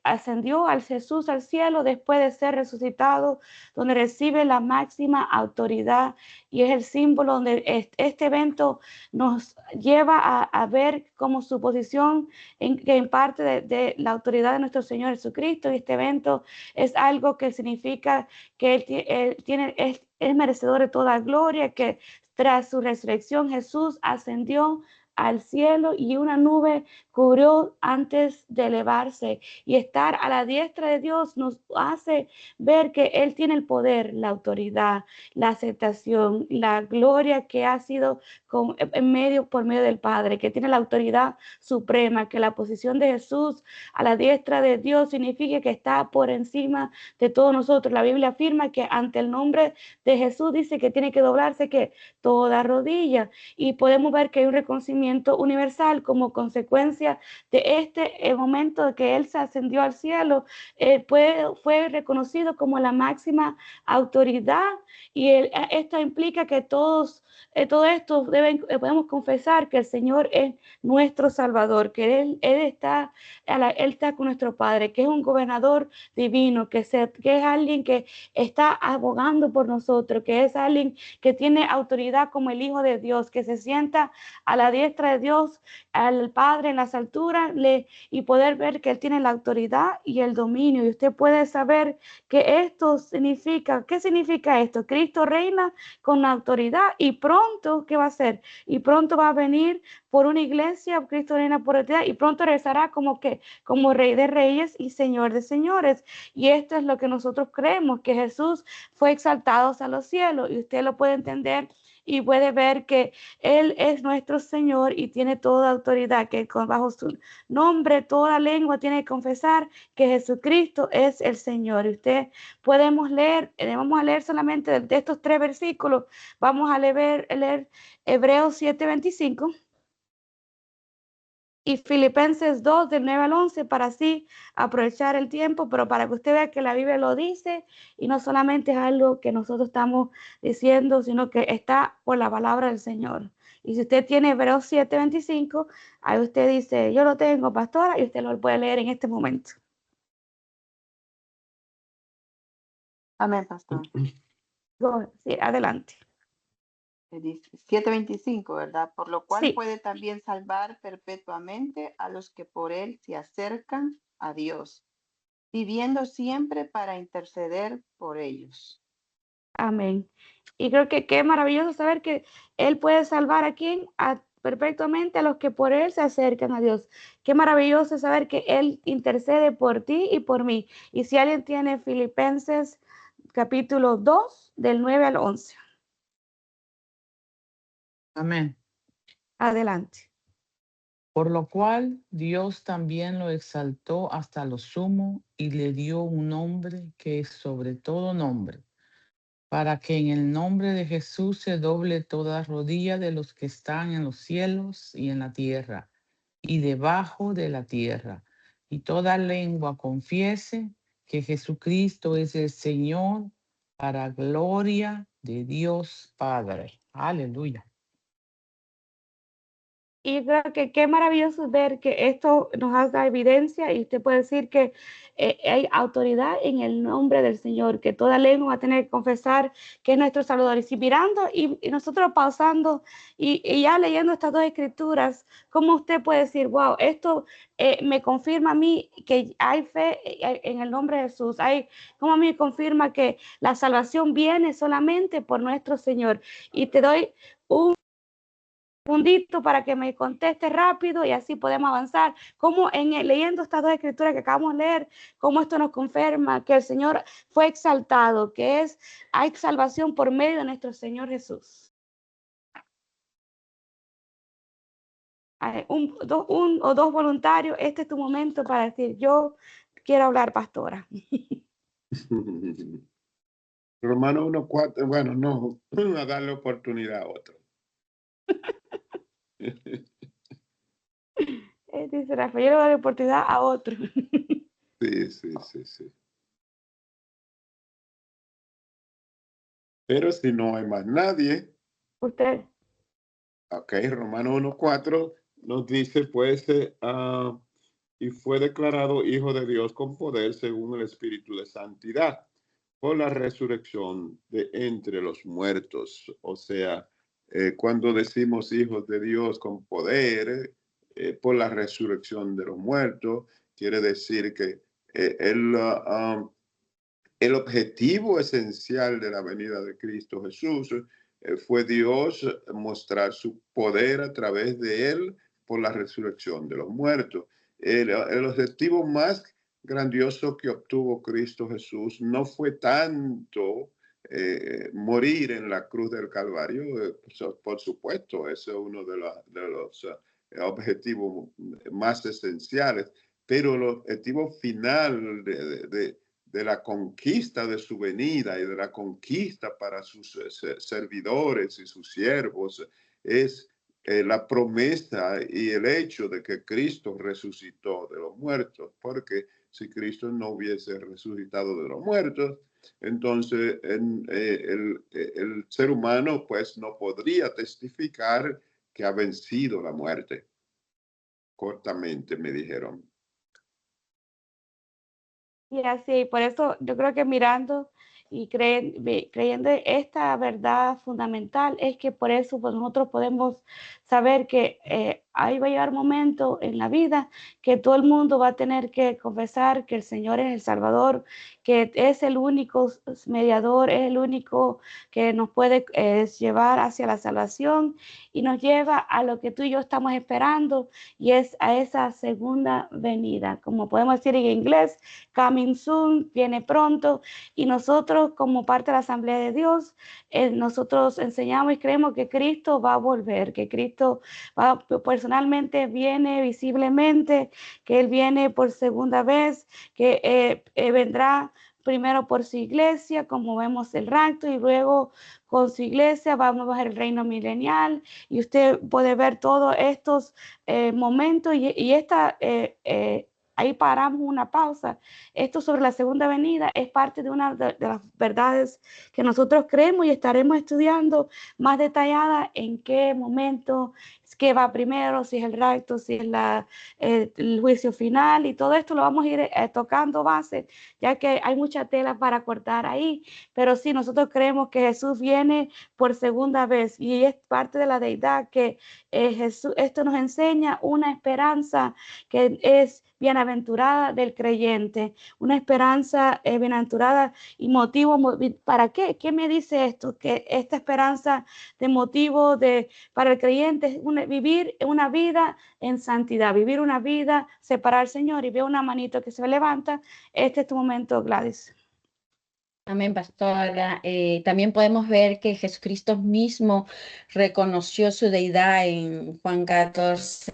B: ascendió al Jesús al cielo después de ser resucitado, donde recibe la máxima autoridad y es el símbolo donde este evento nos lleva a ver como su posición en parte de la autoridad de nuestro Señor Jesucristo. Y este evento es algo que significa que es merecedor de toda gloria, que tras su resurrección Jesús ascendió al cielo y una nube cubrió antes de elevarse, y estar a la diestra de Dios nos hace ver que Él tiene el poder, la autoridad, la aceptación, la gloria que ha sido por medio del Padre, que tiene la autoridad suprema, que la posición de Jesús a la diestra de Dios significa que está por encima de todos nosotros. La Biblia afirma que ante el nombre de Jesús dice que tiene que doblarse que toda rodilla, y podemos ver que hay un reconocimiento universal como consecuencia de este momento de que Él se ascendió al cielo. Fue reconocido como la máxima autoridad, y esto implica que todo esto podemos confesar que el Señor es nuestro Salvador, que Él está con nuestro Padre, que es un gobernador divino, que es alguien que está abogando por nosotros, que es alguien que tiene autoridad como el Hijo de Dios, que se sienta a la diestra de Dios, al Padre en las alturas, y poder ver que Él tiene la autoridad y el dominio. Y usted puede saber que esto significa, ¿qué significa esto? Cristo reina con la autoridad, y pronto, ¿qué va a hacer? Y pronto va a venir por una iglesia, Cristo reina por eternidad, y pronto regresará como Rey de Reyes y Señor de Señores. Y esto es lo que nosotros creemos, que Jesús fue exaltado a los cielos, y usted lo puede entender y puede ver que Él es nuestro Señor y tiene toda autoridad, que bajo su nombre toda lengua tiene que confesar que Jesucristo es el Señor. Y usted vamos a leer solamente de estos 3 versículos, vamos a leer Hebreos 7:25 y Filipenses 2 del 9 al 11, para así aprovechar el tiempo, pero para que usted vea que la Biblia lo dice y no solamente es algo que nosotros estamos diciendo, sino que está por la palabra del Señor. Y si usted tiene Hebreos 7:25, ahí usted dice, yo lo tengo, pastora, y usted lo puede leer en este momento.
F: Amén, pastor.
B: Sí, adelante.
F: Dice 7:25, ¿verdad? Por lo cual
B: Sí.
F: puede también salvar perpetuamente a los que por Él se acercan a Dios, viviendo siempre para interceder por ellos.
B: Amén. Y creo que qué maravilloso saber que Él puede salvar a quien perpetuamente a los que por Él se acercan a Dios. Qué maravilloso saber que Él intercede por ti y por mí. Y si alguien tiene Filipenses capítulo 2 del 9 al 11.
G: Amén.
B: Adelante.
G: Por lo cual Dios también lo exaltó hasta lo sumo y le dio un nombre que es sobre todo nombre, para que en el nombre de Jesús se doble toda rodilla de los que están en los cielos y en la tierra y debajo de la tierra, y toda lengua confiese que Jesucristo es el Señor, para gloria de Dios Padre. Aleluya.
B: Y creo que qué maravilloso ver que esto nos da evidencia, y usted puede decir que hay autoridad en el nombre del Señor, que toda lengua va a tener que confesar que es nuestro Salvador. Y si mirando y nosotros pausando y ya leyendo estas 2 escrituras, ¿cómo usted puede decir, wow, esto me confirma a mí que hay fe en el nombre de Jesús? ¿Cómo a mí me confirma que la salvación viene solamente por nuestro Señor? Y te doy un segundito para que me conteste rápido y así podemos avanzar. Como leyendo estas 2 escrituras que acabamos de leer, cómo esto nos confirma que el Señor fue exaltado, que hay salvación por medio de nuestro Señor Jesús. Un o dos voluntarios, este es tu momento para decir, yo quiero hablar, pastora.
D: Romano 1:4, bueno, no, a darle oportunidad a otro.
B: Dice Rafael, yo le doy la oportunidad a otro.
D: Sí. Pero si no hay más nadie,
B: Usted.
D: ok, Romano 1:4 nos dice, pues, y fue declarado hijo de Dios con poder según el Espíritu de Santidad, por la resurrección de entre los muertos. O sea, cuando decimos hijos de Dios con poder, por la resurrección de los muertos, quiere decir que el objetivo esencial de la venida de Cristo Jesús fue Dios mostrar su poder a través de él por la resurrección de los muertos. El objetivo más grandioso que obtuvo Cristo Jesús no fue tanto morir en la cruz del Calvario, por supuesto, ese es uno de los objetivos más esenciales, pero el objetivo final de la conquista de su venida y de la conquista para sus servidores y sus siervos es la promesa y el hecho de que Cristo resucitó de los muertos, porque si Cristo no hubiese resucitado de los muertos, entonces el ser humano pues no podría testificar que ha vencido la muerte. Cortamente me dijeron.
B: Y así, por eso yo creo que mirando y creyendo esta verdad fundamental, es que por eso pues, nosotros podemos saber que ahí va a llegar un momento en la vida que todo el mundo va a tener que confesar que el Señor es el Salvador, que es el único mediador, es el único que nos puede llevar hacia la salvación y nos lleva a lo que tú y yo estamos esperando, y es a esa segunda venida, como podemos decir en inglés, coming soon, viene pronto. Y nosotros como parte de la Asamblea de Dios, nosotros enseñamos y creemos que Cristo va a volver, que Cristo personalmente viene visiblemente, que Él viene por segunda vez, que vendrá primero por su iglesia, como vemos el rapto, y luego con su iglesia vamos a ver el reino milenial, y usted puede ver todos estos momentos y esta ahí paramos una pausa. Esto sobre la segunda venida es parte de una de las verdades que nosotros creemos y estaremos estudiando más detallada en qué momento, qué va primero, si es el rapto, si es el juicio final, y todo esto lo vamos a ir tocando base, ya que hay mucha tela para cortar ahí, pero sí, nosotros creemos que Jesús viene por segunda vez y es parte de la deidad que Jesús, esto nos enseña una esperanza que es bienaventurada del creyente, una esperanza bienaventurada y motivo, ¿para qué? ¿Qué me dice esto? Que esta esperanza de motivo para el creyente es vivir una vida en santidad, vivir una vida separada del Señor. Y veo una manito que se levanta. Este es tu momento, Gladys.
C: Amén, pastora. También podemos ver que Jesucristo mismo reconoció su deidad en Juan 14,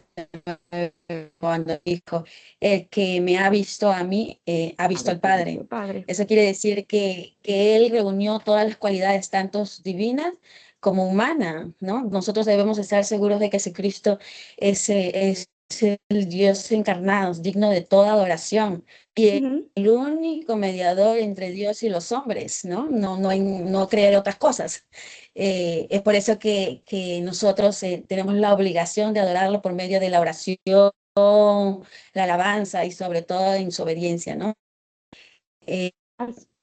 C: cuando dijo, el que me ha visto a mí, ha visto al Padre. Eso quiere decir que Él reunió todas las cualidades, tanto divinas como humanas, ¿no? Nosotros debemos estar seguros de que Jesucristo es el Dios encarnado, digno de toda adoración. Y el único mediador entre Dios y los hombres, ¿no? No creer otras cosas. Es por eso que nosotros tenemos la obligación de adorarlo por medio de la oración, la alabanza y sobre todo en su obediencia, ¿no?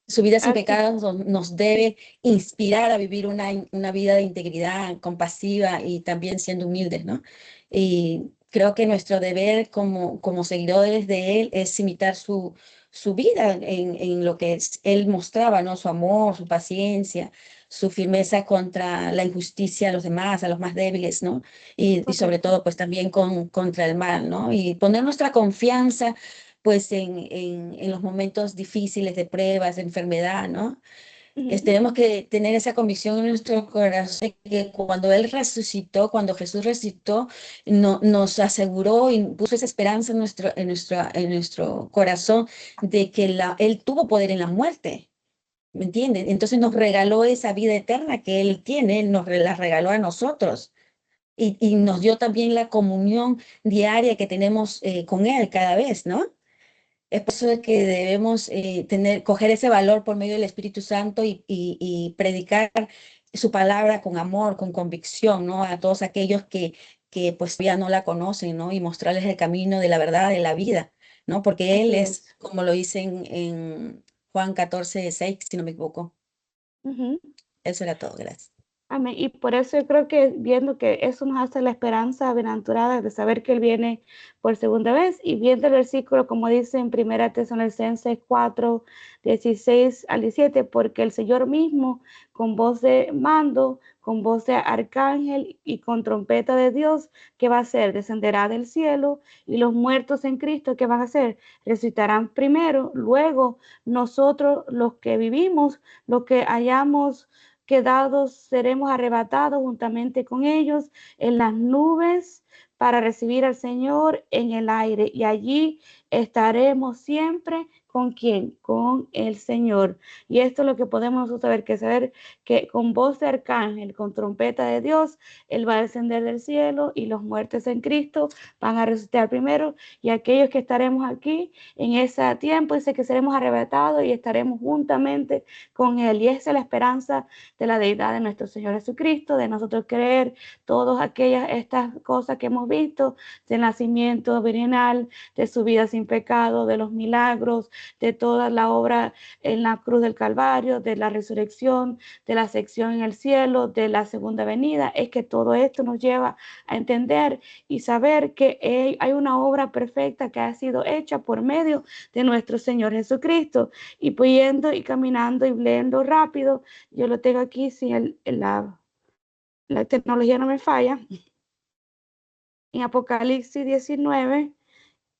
C: Su vida sin pecados nos debe inspirar a vivir una vida de integridad, compasiva y también siendo humildes, ¿no? Y creo que nuestro deber como seguidores de Él es imitar su vida en lo que Él mostraba, ¿no? Su amor, su paciencia, su firmeza contra la injusticia a los demás, a los más débiles, ¿no? Y sobre todo, pues también contra el mal, ¿no? Y poner nuestra confianza pues en los momentos difíciles de pruebas, de enfermedad, ¿no? Tenemos que tener esa convicción en nuestro corazón que cuando Él resucitó, cuando Jesús resucitó, nos aseguró y puso esa esperanza en nuestro corazón de que Él tuvo poder en la muerte. ¿Me entienden? Entonces nos regaló esa vida eterna que Él tiene, Él nos la regaló a nosotros. Y nos dio también la comunión diaria que tenemos con Él cada vez, ¿no? Es por eso que debemos coger ese valor por medio del Espíritu Santo y predicar su palabra con amor, con convicción, ¿no? A todos aquellos que pues ya no la conocen, ¿no? Y mostrarles el camino de la verdad, de la vida, ¿no? Porque Él
B: Así
C: es,
B: es.
C: como lo dice en Juan 14:6, si no me equivoco.
B: Ujú.
C: Eso era todo, gracias.
B: Amén. Y por eso yo creo que viendo que eso nos hace la esperanza bienaventurada de saber que Él viene por segunda vez, y viendo el versículo como dice en 1 Tesalonicenses 4:16-17, porque el Señor mismo con voz de mando, con voz de arcángel y con trompeta de Dios, ¿qué va a hacer? Descenderá del cielo, y los muertos en Cristo, ¿qué van a hacer? Resucitarán primero, luego nosotros los que vivimos, los que hayamos quedados, seremos arrebatados juntamente con ellos en las nubes para recibir al Señor en el aire, y allí estaremos siempre. ¿Con quién? Con el Señor. Y esto es lo que podemos nosotros saber que con voz de arcángel, con trompeta de Dios, Él va a descender del cielo, y los muertos en Cristo van a resucitar primero, y aquellos que estaremos aquí en ese tiempo, dice que seremos arrebatados y estaremos juntamente con Él. Y esa es la esperanza de la deidad de nuestro Señor Jesucristo, de nosotros creer todas estas cosas que hemos visto, del nacimiento virginal, de su vida sin pecado, de los milagros, de toda la obra en la cruz del Calvario, de la resurrección, de la ascensión en el cielo, de la segunda venida. Es que todo esto nos lleva a entender y saber que hay una obra perfecta que ha sido hecha por medio de nuestro Señor Jesucristo. Y pudiendo y caminando y leyendo rápido, yo lo tengo aquí si la tecnología no me falla. En Apocalipsis 19,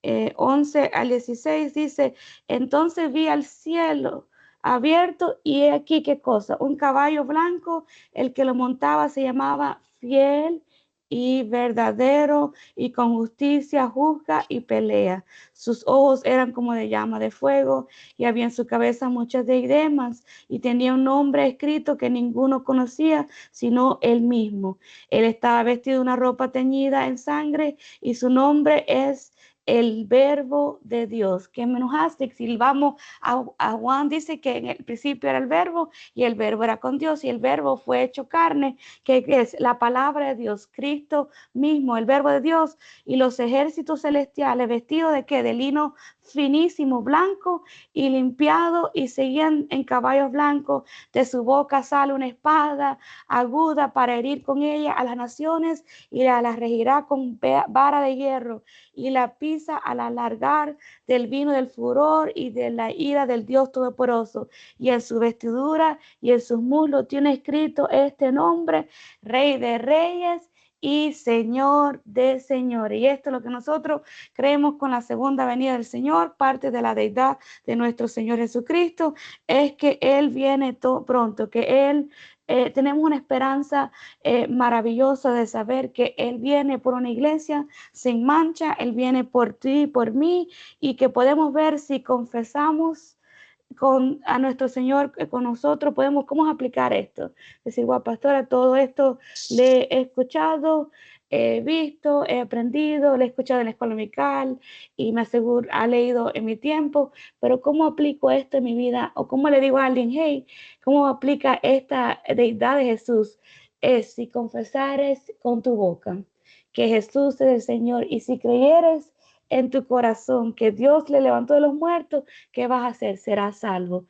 B: 11-16 dice: entonces vi al cielo abierto, y he aquí qué cosa, un caballo blanco, el que lo montaba se llamaba Fiel y Verdadero, y con justicia juzga y pelea. Sus ojos eran como de llama de fuego, y había en su cabeza muchas diademas, y tenía un nombre escrito que ninguno conocía sino él mismo. Él estaba vestido de una ropa teñida en sangre, y su nombre es el Verbo de Dios. Que nos hace, si vamos a Juan, dice que en el principio era el Verbo, y el Verbo era con Dios, y el Verbo fue hecho carne, que es la palabra de Dios, Cristo mismo, el Verbo de Dios. Y los ejércitos celestiales, vestidos de qué? De lino finísimo, blanco y limpiado, y seguían en caballos blancos. De su boca sale una espada aguda para herir con ella a las naciones, y la regirá con vara de hierro, y la pisa al alargar del vino del furor y de la ira del Dios Todopoderoso. Y en su vestidura y en sus muslos tiene escrito este nombre: Rey de Reyes y Señor de Señores. Y esto es lo que nosotros creemos con la segunda venida del Señor, parte de la deidad de nuestro Señor Jesucristo, es que Él viene pronto, que Él tenemos una esperanza maravillosa de saber que Él viene por una iglesia sin mancha, Él viene por ti y por mí, y que podemos ver si confesamos a nuestro Señor con nosotros, ¿cómo aplicar esto? Decir, wow, pastora, todo esto le he escuchado, he visto, he aprendido, le he escuchado en la escuela dominical, y me aseguro, ha leído en mi tiempo, pero ¿cómo aplico esto en mi vida? O ¿cómo le digo a alguien, hey, cómo aplica esta deidad de Jesús? Es si confesares con tu boca que Jesús es el Señor, y si creyeres en tu corazón que Dios le levantó de los muertos, ¿qué vas a hacer? Serás salvo.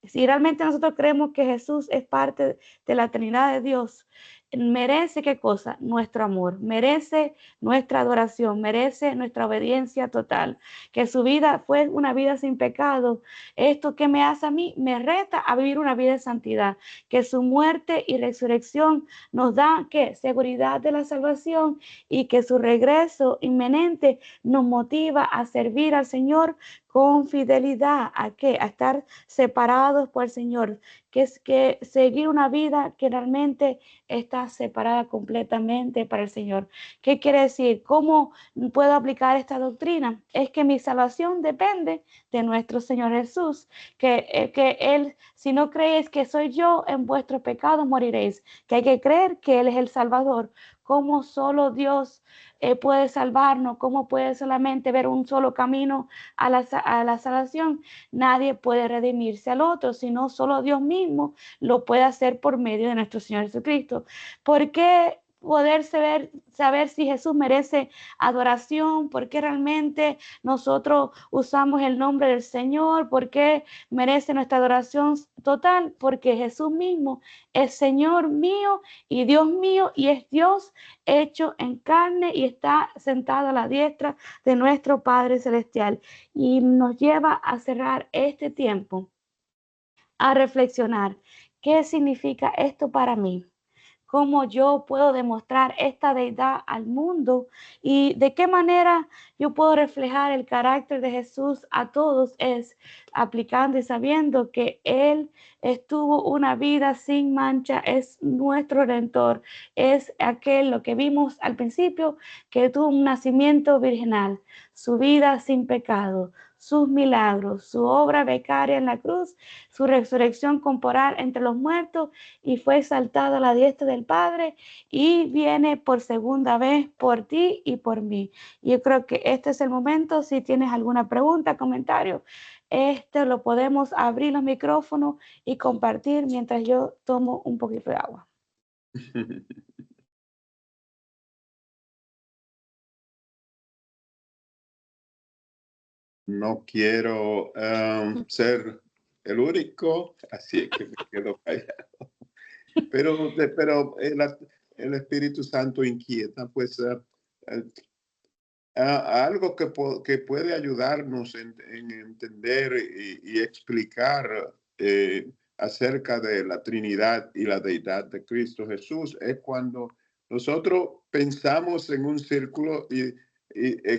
B: Si realmente nosotros creemos que Jesús es parte de la Trinidad de Dios, merece ¿qué cosa? Nuestro amor, merece nuestra adoración, merece nuestra obediencia total. Que su vida fue una vida sin pecado. Esto que me hace a mí, me reta a vivir una vida de santidad. Que su muerte y resurrección nos da ¿qué? Seguridad de la salvación, y que su regreso inminente nos motiva a servir al Señor con fidelidad. ¿A qué? A estar separados por el Señor, que es que seguir una vida que realmente está separada completamente para el Señor. ¿Qué quiere decir? ¿Cómo puedo aplicar esta doctrina? Es que mi salvación depende de nuestro Señor Jesús, que Él, si no creéis que soy yo, en vuestros pecados moriréis, que hay que creer que Él es el Salvador. ¿Cómo solo Dios puede salvarnos? ¿Cómo puede solamente ver un solo camino a la salvación? Nadie puede redimirse al otro, sino solo Dios mismo lo puede hacer por medio de nuestro Señor Jesucristo. ¿Por qué poder saber si Jesús merece adoración? ¿Por qué realmente nosotros usamos el nombre del Señor? ¿Por qué merece nuestra adoración total? Porque Jesús mismo es Señor mío y Dios mío, y es Dios hecho en carne y está sentado a la diestra de nuestro Padre Celestial. Y nos lleva a cerrar este tiempo, a reflexionar qué significa esto para mí. ¿Cómo yo puedo demostrar esta deidad al mundo? ¿Y de qué manera yo puedo reflejar el carácter de Jesús a todos? Es aplicando y sabiendo que Él estuvo una vida sin mancha, es nuestro Redentor, es aquel, lo que vimos al principio, que tuvo un nacimiento virginal, su vida sin pecado, sus milagros, su obra becaria en la cruz, su resurrección corporal entre los muertos, y fue exaltado a la diestra del Padre, y viene por segunda vez por ti y por mí. Y yo creo que este es el momento. Si tienes alguna pregunta, comentario, lo podemos abrir los micrófonos y compartir mientras yo tomo un poquito de agua.
D: No quiero ser el único, así que me quedo callado. Pero el Espíritu Santo inquieta, pues algo que puede ayudarnos en entender y explicar acerca de la Trinidad y la deidad de Cristo Jesús es cuando nosotros pensamos en un círculo que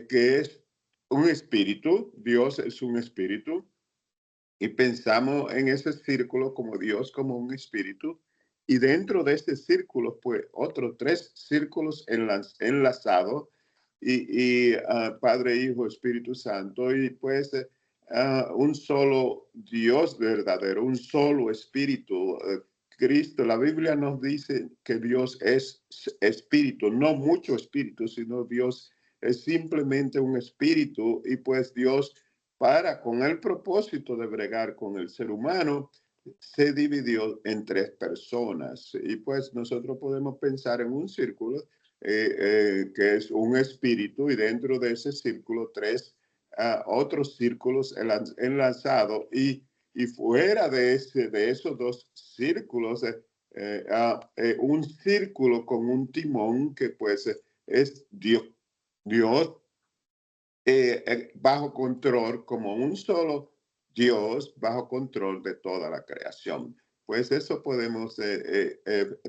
D: es un espíritu. Dios es un espíritu, y pensamos en ese círculo como Dios como un espíritu, y dentro de este círculo pues otros tres círculos enlazados, Padre, Hijo, Espíritu Santo, y pues un solo Dios verdadero, un solo espíritu. Cristo, la Biblia nos dice que Dios es espíritu, no mucho espíritu, sino Dios es simplemente un espíritu, y pues Dios, con el propósito de bregar con el ser humano, se dividió en tres personas. Y pues nosotros podemos pensar en un círculo que es un espíritu, y dentro de ese círculo tres otros círculos enlazados, y fuera de esos dos círculos un círculo con un timón que pues es Dios bajo control, como un solo Dios bajo control de toda la creación. Pues eso podemos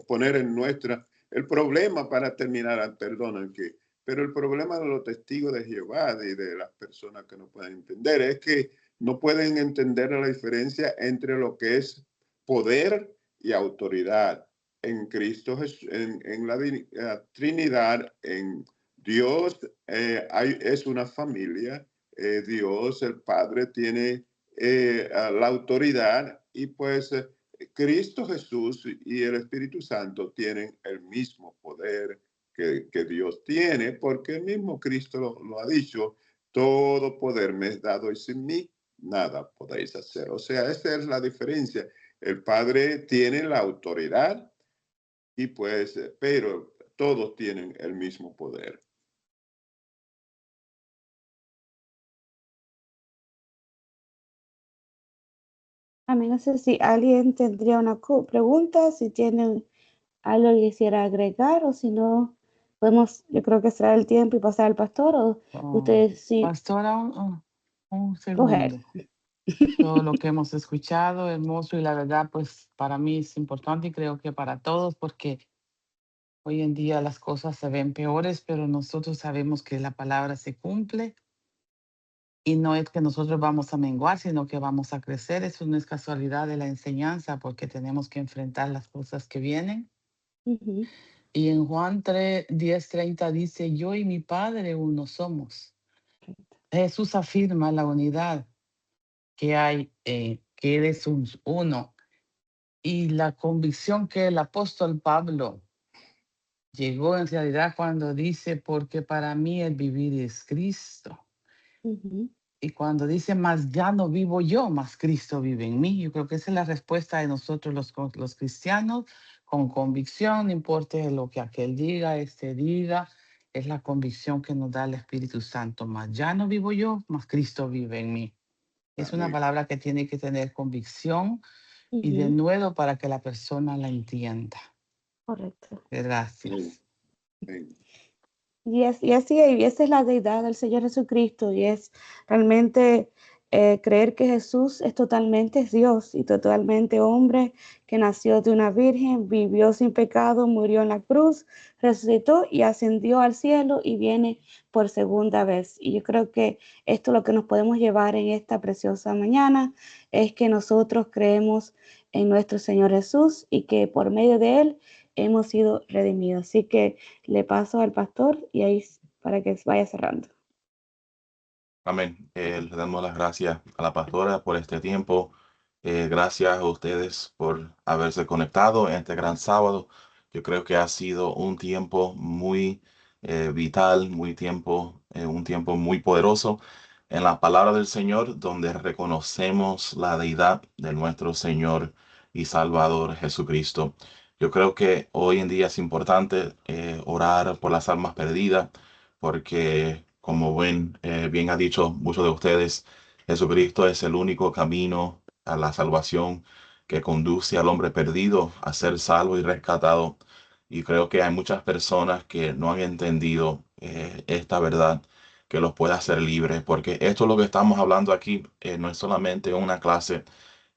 D: poner en nuestra... El problema, para terminar, perdonan que, pero el problema de los testigos de Jehová y de las personas que no pueden entender es que no pueden entender la diferencia entre lo que es poder y autoridad en Cristo Jesús, en la Trinidad, en Dios. Es una familia. Dios, el Padre, tiene la autoridad, y pues Cristo Jesús y el Espíritu Santo tienen el mismo poder que Dios tiene, porque el mismo Cristo lo ha dicho: todo poder me es dado, y sin mí nada podéis hacer. O sea, esa es la diferencia. El Padre tiene la autoridad, y pues, pero todos tienen el mismo poder.
B: A mí no sé si alguien tendría una pregunta, si tienen algo que quisiera agregar, o si no, podemos, yo creo que será el tiempo y pasar al pastor, o ustedes sí.
G: Pastora, un
B: Go ahead.
G: segundo. Todo lo que hemos escuchado, hermoso, y la verdad, pues para mí es importante, y creo que para todos, porque hoy en día las cosas se ven peores, pero nosotros sabemos que la palabra se cumple. Y no es que nosotros vamos a menguar, sino que vamos a crecer. Eso no es casualidad de la enseñanza, porque tenemos que enfrentar las cosas que vienen.
B: Ujú.
G: Y en Juan 10:30 dice, yo y mi Padre uno somos. Jesús afirma la unidad que hay, que Él es uno. Y la convicción que el apóstol Pablo llegó en realidad cuando dice, porque para mí el vivir es Cristo.
B: Ujú.
G: Y cuando dice, más ya no vivo yo, más Cristo vive en mí. Yo creo que esa es la respuesta de nosotros los cristianos, con convicción, no importa lo que aquel diga, este diga, es la convicción que nos da el Espíritu Santo. Más ya no vivo yo, más Cristo vive en mí. Es una
D: Amén.
G: palabra que tiene que tener convicción y de
B: Ujú.
G: nuevo para que la persona la entienda.
B: Correcto.
G: Gracias.
D: Amén.
B: Y así es, y esa es la deidad del Señor Jesucristo, y es realmente creer que Jesús es totalmente Dios y totalmente hombre, que nació de una virgen, vivió sin pecado, murió en la cruz, resucitó y ascendió al cielo y viene por segunda vez. Y yo creo que esto lo que nos podemos llevar en esta preciosa mañana es que nosotros creemos en nuestro Señor Jesús y que por medio de Él hemos sido redimidos. Así que le paso al pastor y ahí para que vaya cerrando.
A: Amén. Le damos las gracias a la pastora por este tiempo. Gracias a ustedes por haberse conectado en este gran sábado. Yo creo que ha sido un tiempo muy vital, un tiempo muy poderoso en la palabra del Señor, donde reconocemos la deidad de nuestro Señor y Salvador Jesucristo. Yo creo que hoy en día es importante orar por las almas perdidas, porque como bien ha dicho muchos de ustedes, Jesucristo es el único camino a la salvación que conduce al hombre perdido a ser salvo y rescatado. Y creo que hay muchas personas que no han entendido esta verdad que los puede hacer libres, porque esto es lo que estamos hablando aquí, no es solamente una clase,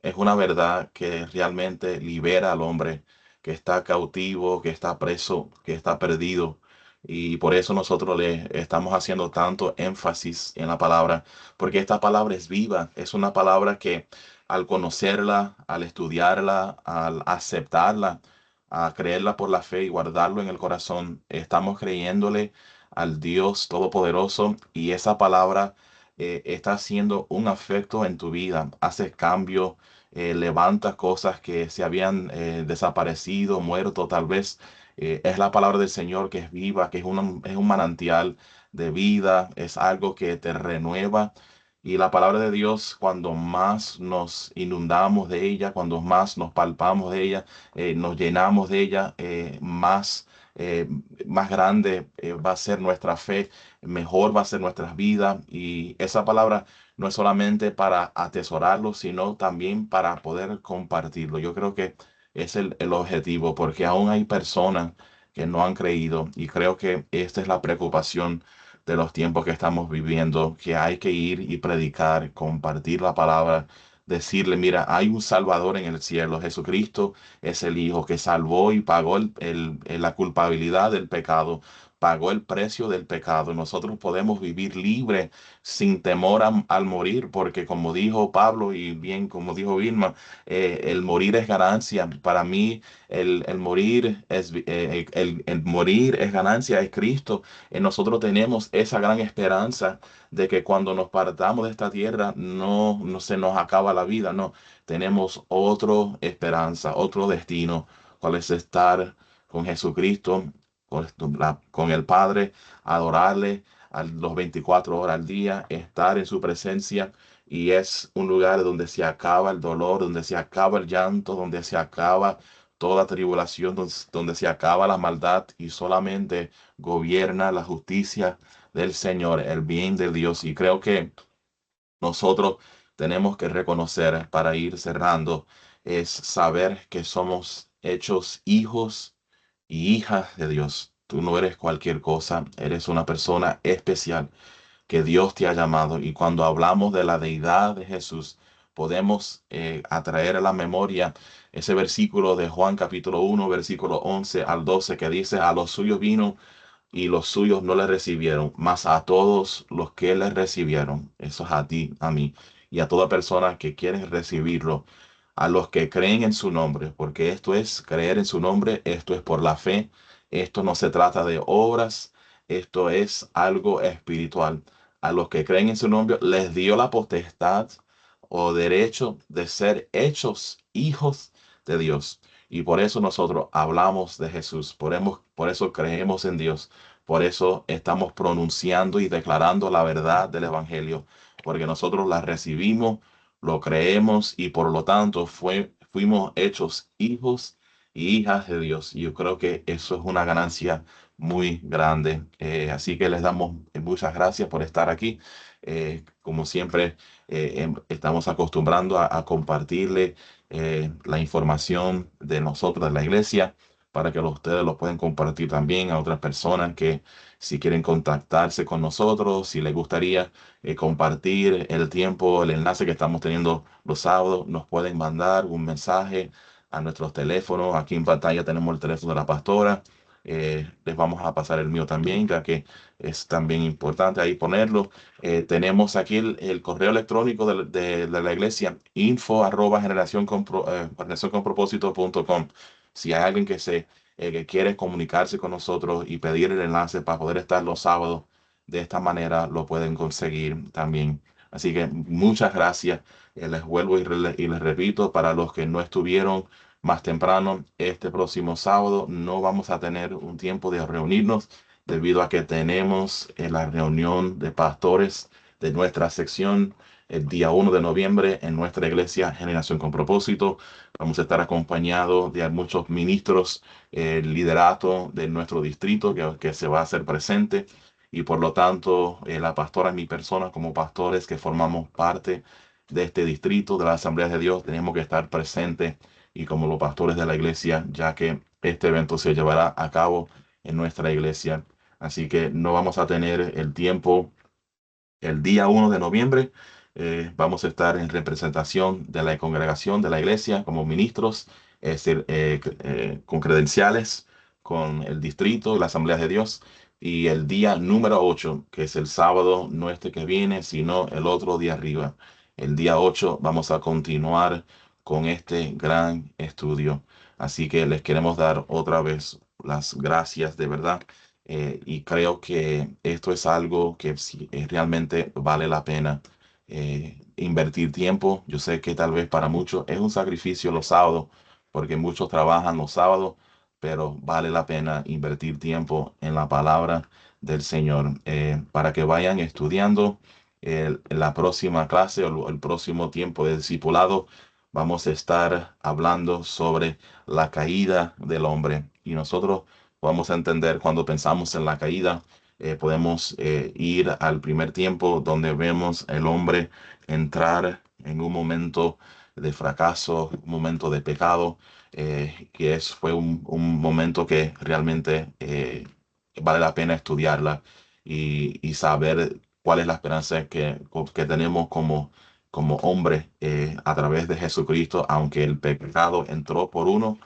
A: es una verdad que realmente libera al hombre que está cautivo, que está preso, que está perdido. Y por eso nosotros le estamos haciendo tanto énfasis en la palabra, porque esta palabra es viva, es una palabra que al conocerla, al estudiarla, al aceptarla, a creerla por la fe y guardarlo en el corazón, estamos creyéndole al Dios Todopoderoso, y esa palabra está haciendo un efecto en tu vida, hace cambio, levanta cosas que se habían desaparecido, muerto tal vez. Es la palabra del Señor que es viva, que es un manantial de vida, es algo que te renueva. Y la palabra de Dios, cuando más nos inundamos de ella, cuando más nos palpamos de ella, nos llenamos de ella, eh, más grande va a ser nuestra fe, mejor va a ser nuestras vidas. Y esa palabra no es solamente para atesorarlo, sino también para poder compartirlo. Yo creo que es el objetivo, porque aún hay personas que no han creído, y creo que esta es la preocupación de los tiempos que estamos viviendo, que hay que ir y predicar, compartir la palabra, decirle, mira, hay un Salvador en el cielo, Jesucristo es el Hijo que salvó y pagó la culpabilidad del pecado, pagó el precio del pecado. Nosotros podemos vivir libre sin temor al morir, porque como dijo Pablo y bien como dijo Vilma, el morir es ganancia. Para mí, el morir el morir es ganancia, es Cristo. Nosotros tenemos esa gran esperanza de que cuando nos partamos de esta tierra no se nos acaba la vida, no. Tenemos otra esperanza, otro destino, cual es estar con Jesucristo, con el Padre, adorarle a los 24 horas al día, estar en su presencia. Y es un lugar donde se acaba el dolor, donde se acaba el llanto, donde se acaba toda tribulación, donde se acaba la maldad, y solamente gobierna la justicia del Señor, el bien de Dios. Y creo que nosotros tenemos que reconocer, para ir cerrando, es saber que somos hechos hijos y hijas de Dios. Tú no eres cualquier cosa, eres una persona especial que Dios te ha llamado. Y cuando hablamos de la deidad de Jesús, podemos atraer a la memoria ese versículo de Juan capítulo 1, versículo 11 al 12, que dice, a los suyos vino, y los suyos no le recibieron, mas a todos los que le recibieron, eso es a ti, a mí, y a toda persona que quiere recibirlo, a los que creen en su nombre, porque esto es creer en su nombre, esto es por la fe, esto no se trata de obras, esto es algo espiritual. A los que creen en su nombre les dio la potestad o derecho de ser hechos hijos de Dios. Y por eso nosotros hablamos de Jesús, por eso creemos en Dios, por eso estamos pronunciando y declarando la verdad del Evangelio, porque nosotros la recibimos, lo creemos y por lo tanto fuimos hechos hijos y hijas de Dios. Y yo creo que eso es una ganancia muy grande. Así que les damos muchas gracias por estar aquí. Como siempre, estamos acostumbrando a compartirle la información de nosotros, de la iglesia, para que ustedes lo puedan compartir también a otras personas que si quieren contactarse con nosotros, si les gustaría compartir el tiempo, el enlace que estamos teniendo los sábados, nos pueden mandar un mensaje a nuestros teléfonos. Aquí en pantalla tenemos el teléfono de la pastora. Les vamos a pasar el mío también, ya que es también importante ahí ponerlo. Tenemos aquí el correo electrónico de la iglesia, info@generacionconpropósito.com. Si hay alguien que quiere comunicarse con nosotros y pedir el enlace para poder estar los sábados, de esta manera lo pueden conseguir también. Así que muchas gracias. Les vuelvo y les repito, para los que no estuvieron más temprano, este próximo sábado no vamos a tener un tiempo de reunirnos debido a que tenemos la reunión de pastores de nuestra sección el día 1 de noviembre en nuestra iglesia Generación con Propósito. Vamos a estar acompañados de muchos ministros, el liderato de nuestro distrito que se va a hacer presente y por lo tanto la pastora y mi persona como pastores que formamos parte de este distrito de la Asamblea de Dios tenemos que estar presentes y como los pastores de la iglesia, ya que este evento se llevará a cabo en nuestra iglesia. Así que no vamos a tener el tiempo el día 1 de noviembre. Vamos a estar en representación de la congregación de la iglesia como ministros, es decir, con credenciales, con el distrito, la Asamblea de Dios. Y el día número 8, que es el sábado, no este que viene, sino el otro día arriba. El día 8 vamos a continuar con este gran estudio. Así que les queremos dar otra vez las gracias de verdad. Y creo que esto es algo que sí, realmente vale la pena invertir tiempo. Yo sé que tal vez para muchos es un sacrificio los sábados, porque muchos trabajan los sábados, pero vale la pena invertir tiempo en la palabra del Señor para que vayan estudiando la próxima clase o el próximo tiempo de discipulado. Vamos a estar hablando sobre la caída del hombre y nosotros vamos a entender cuando pensamos en la caída, podemos ir al primer tiempo donde vemos el hombre entrar en un momento de fracaso, un momento de pecado, fue un momento que realmente vale la pena estudiarla y saber cuál es la esperanza que tenemos como hombre a través de Jesucristo, aunque el pecado entró por uno,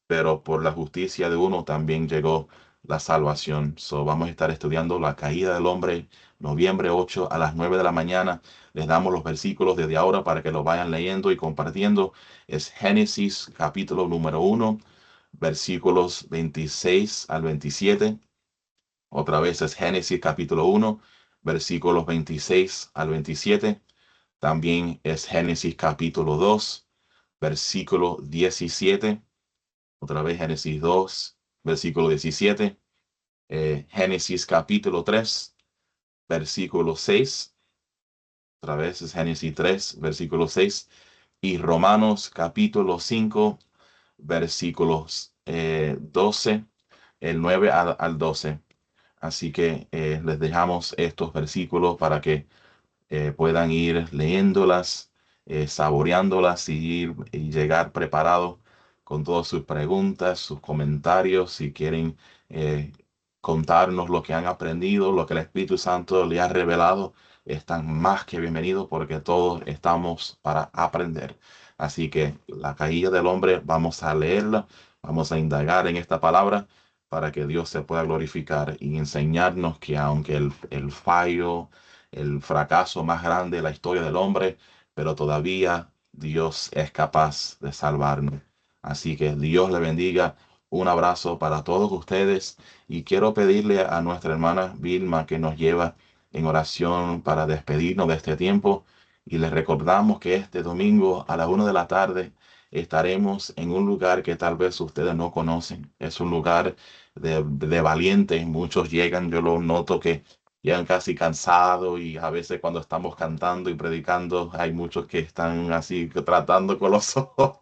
A: pero por la justicia de uno también llegó la salvación. So, vamos a estar estudiando la caída del hombre, noviembre 8 a las 9 de la mañana. Les damos los versículos desde ahora para que lo vayan leyendo y compartiendo. Es Génesis capítulo número 1, versículos 26 al 27. Otra vez es Génesis capítulo 1, versículos 26 al 27. También es Génesis capítulo 2, versículo 17. Otra vez Génesis 2, versículo 17. Génesis capítulo 3, versículo 6. Otra vez es Génesis 3, versículo 6. Y Romanos capítulo 5, versículos 12, el 9 al 12. Así que les dejamos estos versículos para que puedan ir leyéndolas, saboreándolas y llegar preparados con todas sus preguntas, sus comentarios, si quieren contarnos lo que han aprendido, lo que el Espíritu Santo les ha revelado, están más que bienvenidos porque todos estamos para aprender. Así que la caída del hombre, vamos a leerla, vamos a indagar en esta palabra para que Dios se pueda glorificar y enseñarnos que aunque el fallo, el fracaso más grande de la historia del hombre, pero todavía Dios es capaz de salvarnos. Así que Dios le bendiga. Un abrazo para todos ustedes y quiero pedirle a nuestra hermana Vilma que nos lleva en oración para despedirnos de este tiempo y les recordamos que este domingo a la 1 de la tarde estaremos en un lugar que tal vez ustedes no conocen. Es un lugar de valientes. Muchos llegan, yo lo noto que llegan casi cansados y a veces cuando estamos cantando y predicando hay muchos que están así tratando con los ojos.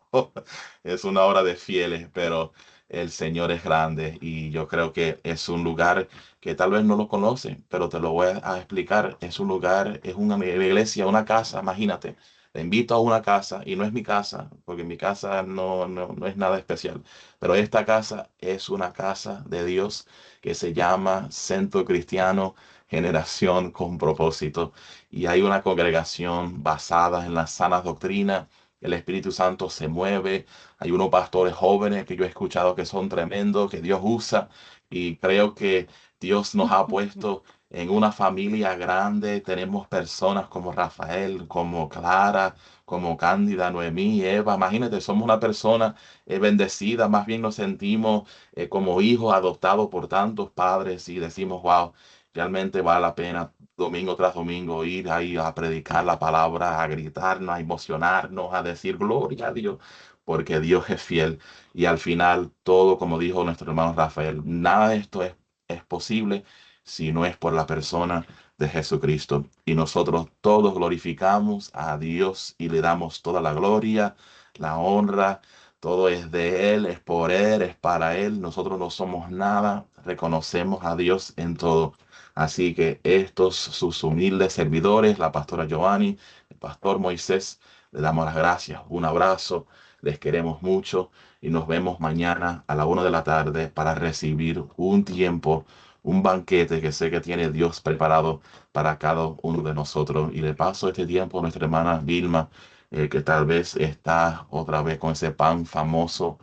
A: Es una hora de fieles, pero el Señor es grande y yo creo que es un lugar que tal vez no lo conocen, pero te lo voy a explicar. Es un lugar, es una iglesia, una casa, imagínate. Te invito a una casa y no es mi casa, porque mi casa no es nada especial, pero esta casa es una casa de Dios que se llama Centro Cristiano Generación con Propósito y hay una congregación basada en las sanas doctrinas. El Espíritu Santo se mueve. Hay unos pastores jóvenes que yo he escuchado que son tremendos, que Dios usa y creo que Dios nos ha puesto en una familia grande. Tenemos personas como Rafael, como Clara, como Cándida, Noemí, Eva. Imagínate, somos una persona bendecida. Más bien nos sentimos como hijos adoptados por tantos padres y decimos, wow, realmente vale la pena domingo tras domingo ir ahí a predicar la palabra, a gritarnos, a emocionarnos, a decir gloria a Dios, porque Dios es fiel. Y al final, todo, como dijo nuestro hermano Rafael, nada de esto es posible si no es por la persona de Jesucristo. Y nosotros todos glorificamos a Dios y le damos toda la gloria, la honra. Todo es de Él, es por Él, es para Él. Nosotros no somos nada. Reconocemos a Dios en todo. Así que estos sus humildes servidores, la pastora Giovanni, el pastor Moisés, le damos las gracias. Un abrazo. Les queremos mucho y nos vemos mañana a la 1 de la tarde para recibir un tiempo, un banquete que sé que tiene Dios preparado para cada uno de nosotros. Y le paso este tiempo a nuestra hermana Vilma, que tal vez está otra vez con ese pan famoso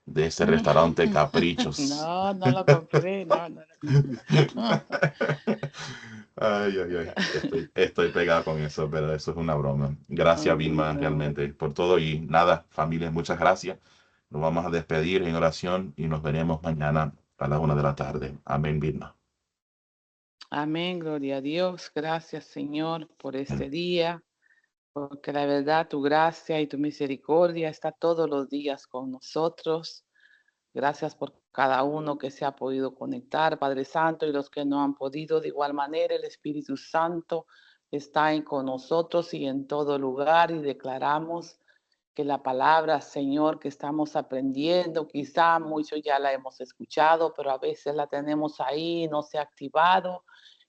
A: de ese restaurante Caprichos.
G: No, no lo compré, no, no lo compré.
A: Ay, ay, ay. Estoy pegado con eso, pero eso es una broma. Gracias, Vilma,
G: No.
A: realmente, por todo. Y nada, familia, muchas gracias. Nos vamos a despedir en oración y nos veremos mañana a la 1 de la tarde. Amén, Vilma.
G: Amén, gloria a Dios. Gracias, Señor, por este día, porque la verdad, tu gracia y tu misericordia está todos los días con nosotros. Gracias por cada uno que se ha podido conectar, Padre Santo, y los que no han podido. De igual manera, el Espíritu Santo está con nosotros y en todo lugar, y declaramos que la palabra, Señor, que estamos aprendiendo, quizá muchos ya la hemos escuchado, pero a veces la tenemos ahí, no se ha activado,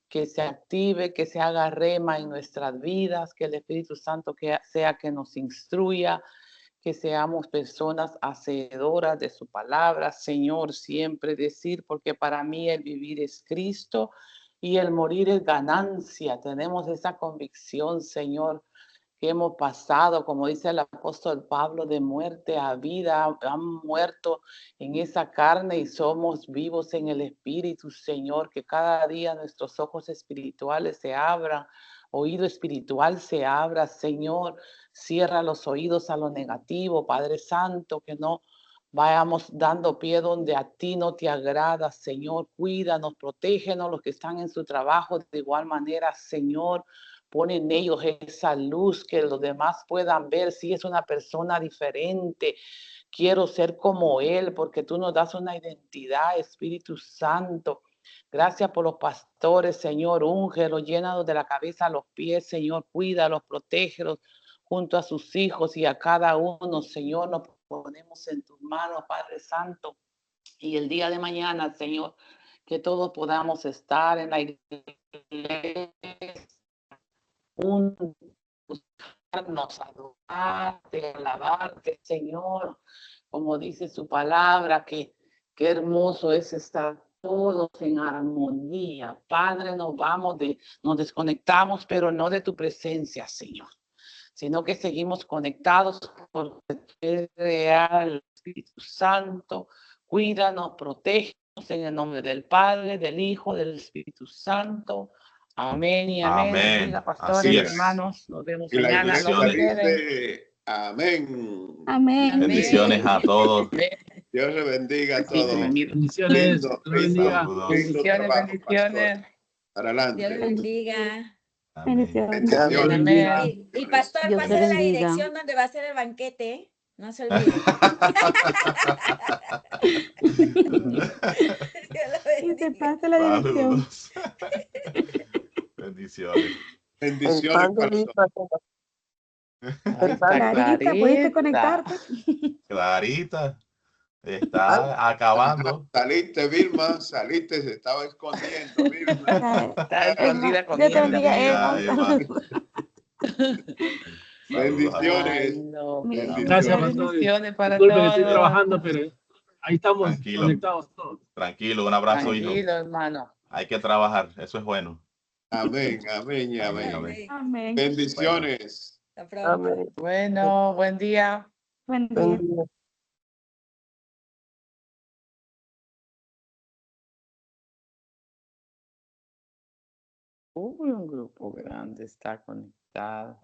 G: que se active, que se haga rema en nuestras vidas, que el Espíritu Santo sea que nos instruya, que seamos personas hacedoras de su palabra, Señor, siempre decir, porque para mí el vivir es Cristo y el morir es ganancia. Tenemos esa convicción, Señor, que hemos pasado, como dice el apóstol Pablo, de muerte a vida, han muerto en esa carne y somos vivos en el Espíritu, Señor, que cada día nuestros ojos espirituales se abran, oído espiritual se abra, Señor, cierra los oídos a lo negativo, Padre Santo, que no vayamos dando pie donde a ti no te agrada, Señor, cuídanos, protégenos los que están en su trabajo, de igual manera, Señor, pone en ellos esa luz que los demás puedan ver si es una persona diferente. Quiero ser como Él porque tú nos das una identidad, Espíritu Santo. Gracias por los pastores, Señor. Úngelos, llénalos de la cabeza a los pies, Señor. Cuídalos, protégelos junto a sus hijos y a cada uno, Señor. Nos ponemos en tus manos, Padre Santo. Y el día de mañana, Señor, que todos podamos estar en la iglesia buscarnos, adorarte, alabarte, Señor, como dice su palabra, que qué hermoso es estar todos en armonía. Padre, nos desconectamos, pero no de tu presencia, Señor, sino que seguimos conectados porque es real, Espíritu Santo, cuídanos, protege. en el nombre del Padre, del Hijo, del Espíritu Santo. Amén y amén.
A: Amén.
G: Bendiga,
A: Así
G: pastores,
A: es.
G: hermanos. Nos vemos
D: Y la
G: mañana.
D: iglesia
G: No se queden.
D: dice amén.
B: Amén.
A: Bendiciones a todos.
D: Dios le bendiga a todos.
H: Bendiciones.
D: Lindo,
H: Dios bendiga.
A: Saludos.
D: lindo
G: Bendiciones,
D: trabajo,
G: bendiciones.
D: pastor. Adelante.
C: Dios le bendiga.
A: Amén.
B: Bendiciones.
H: Dios
D: Bendiciones.
H: bendiga.
C: Y pastor,
B: Dios te
C: pásale la
B: bendiga.
C: dirección donde va a ser el banquete, ¿eh? No se olvide. Dios lo
B: Y te
C: bendiga.
B: pase la dirección.
A: Saludos. Bendiciones.
D: Bendiciones, pastor.
G: Ahí está
B: Clarita, ¿pudiste
G: Clarita.
B: conectarte?
A: Clarita está acabando.
D: Saliste, Vilma, saliste, se estaba escondiendo, Vilma.
G: Está escondida
B: Dios te bendiga,
A: Bendiga,
B: Emma.
A: Emma.
D: Bendiciones.
G: Ay, no.
H: Gracias, pastor.
G: Bendiciones para
H: Disculpe que
G: todos.
H: estoy trabajando, pero ahí estamos
A: Tranquilo.
H: conectados todos.
A: Tranquilo, un abrazo, hijo.
G: Tranquilo, hermano.
A: Hay que trabajar, eso es bueno.
D: Amén, amén y amén.
A: Amén.
B: Amén.
D: Bendiciones.
C: Hasta pronto.
G: Bueno, buen día.
B: Buen día.
G: Uy, un grupo grande está conectado.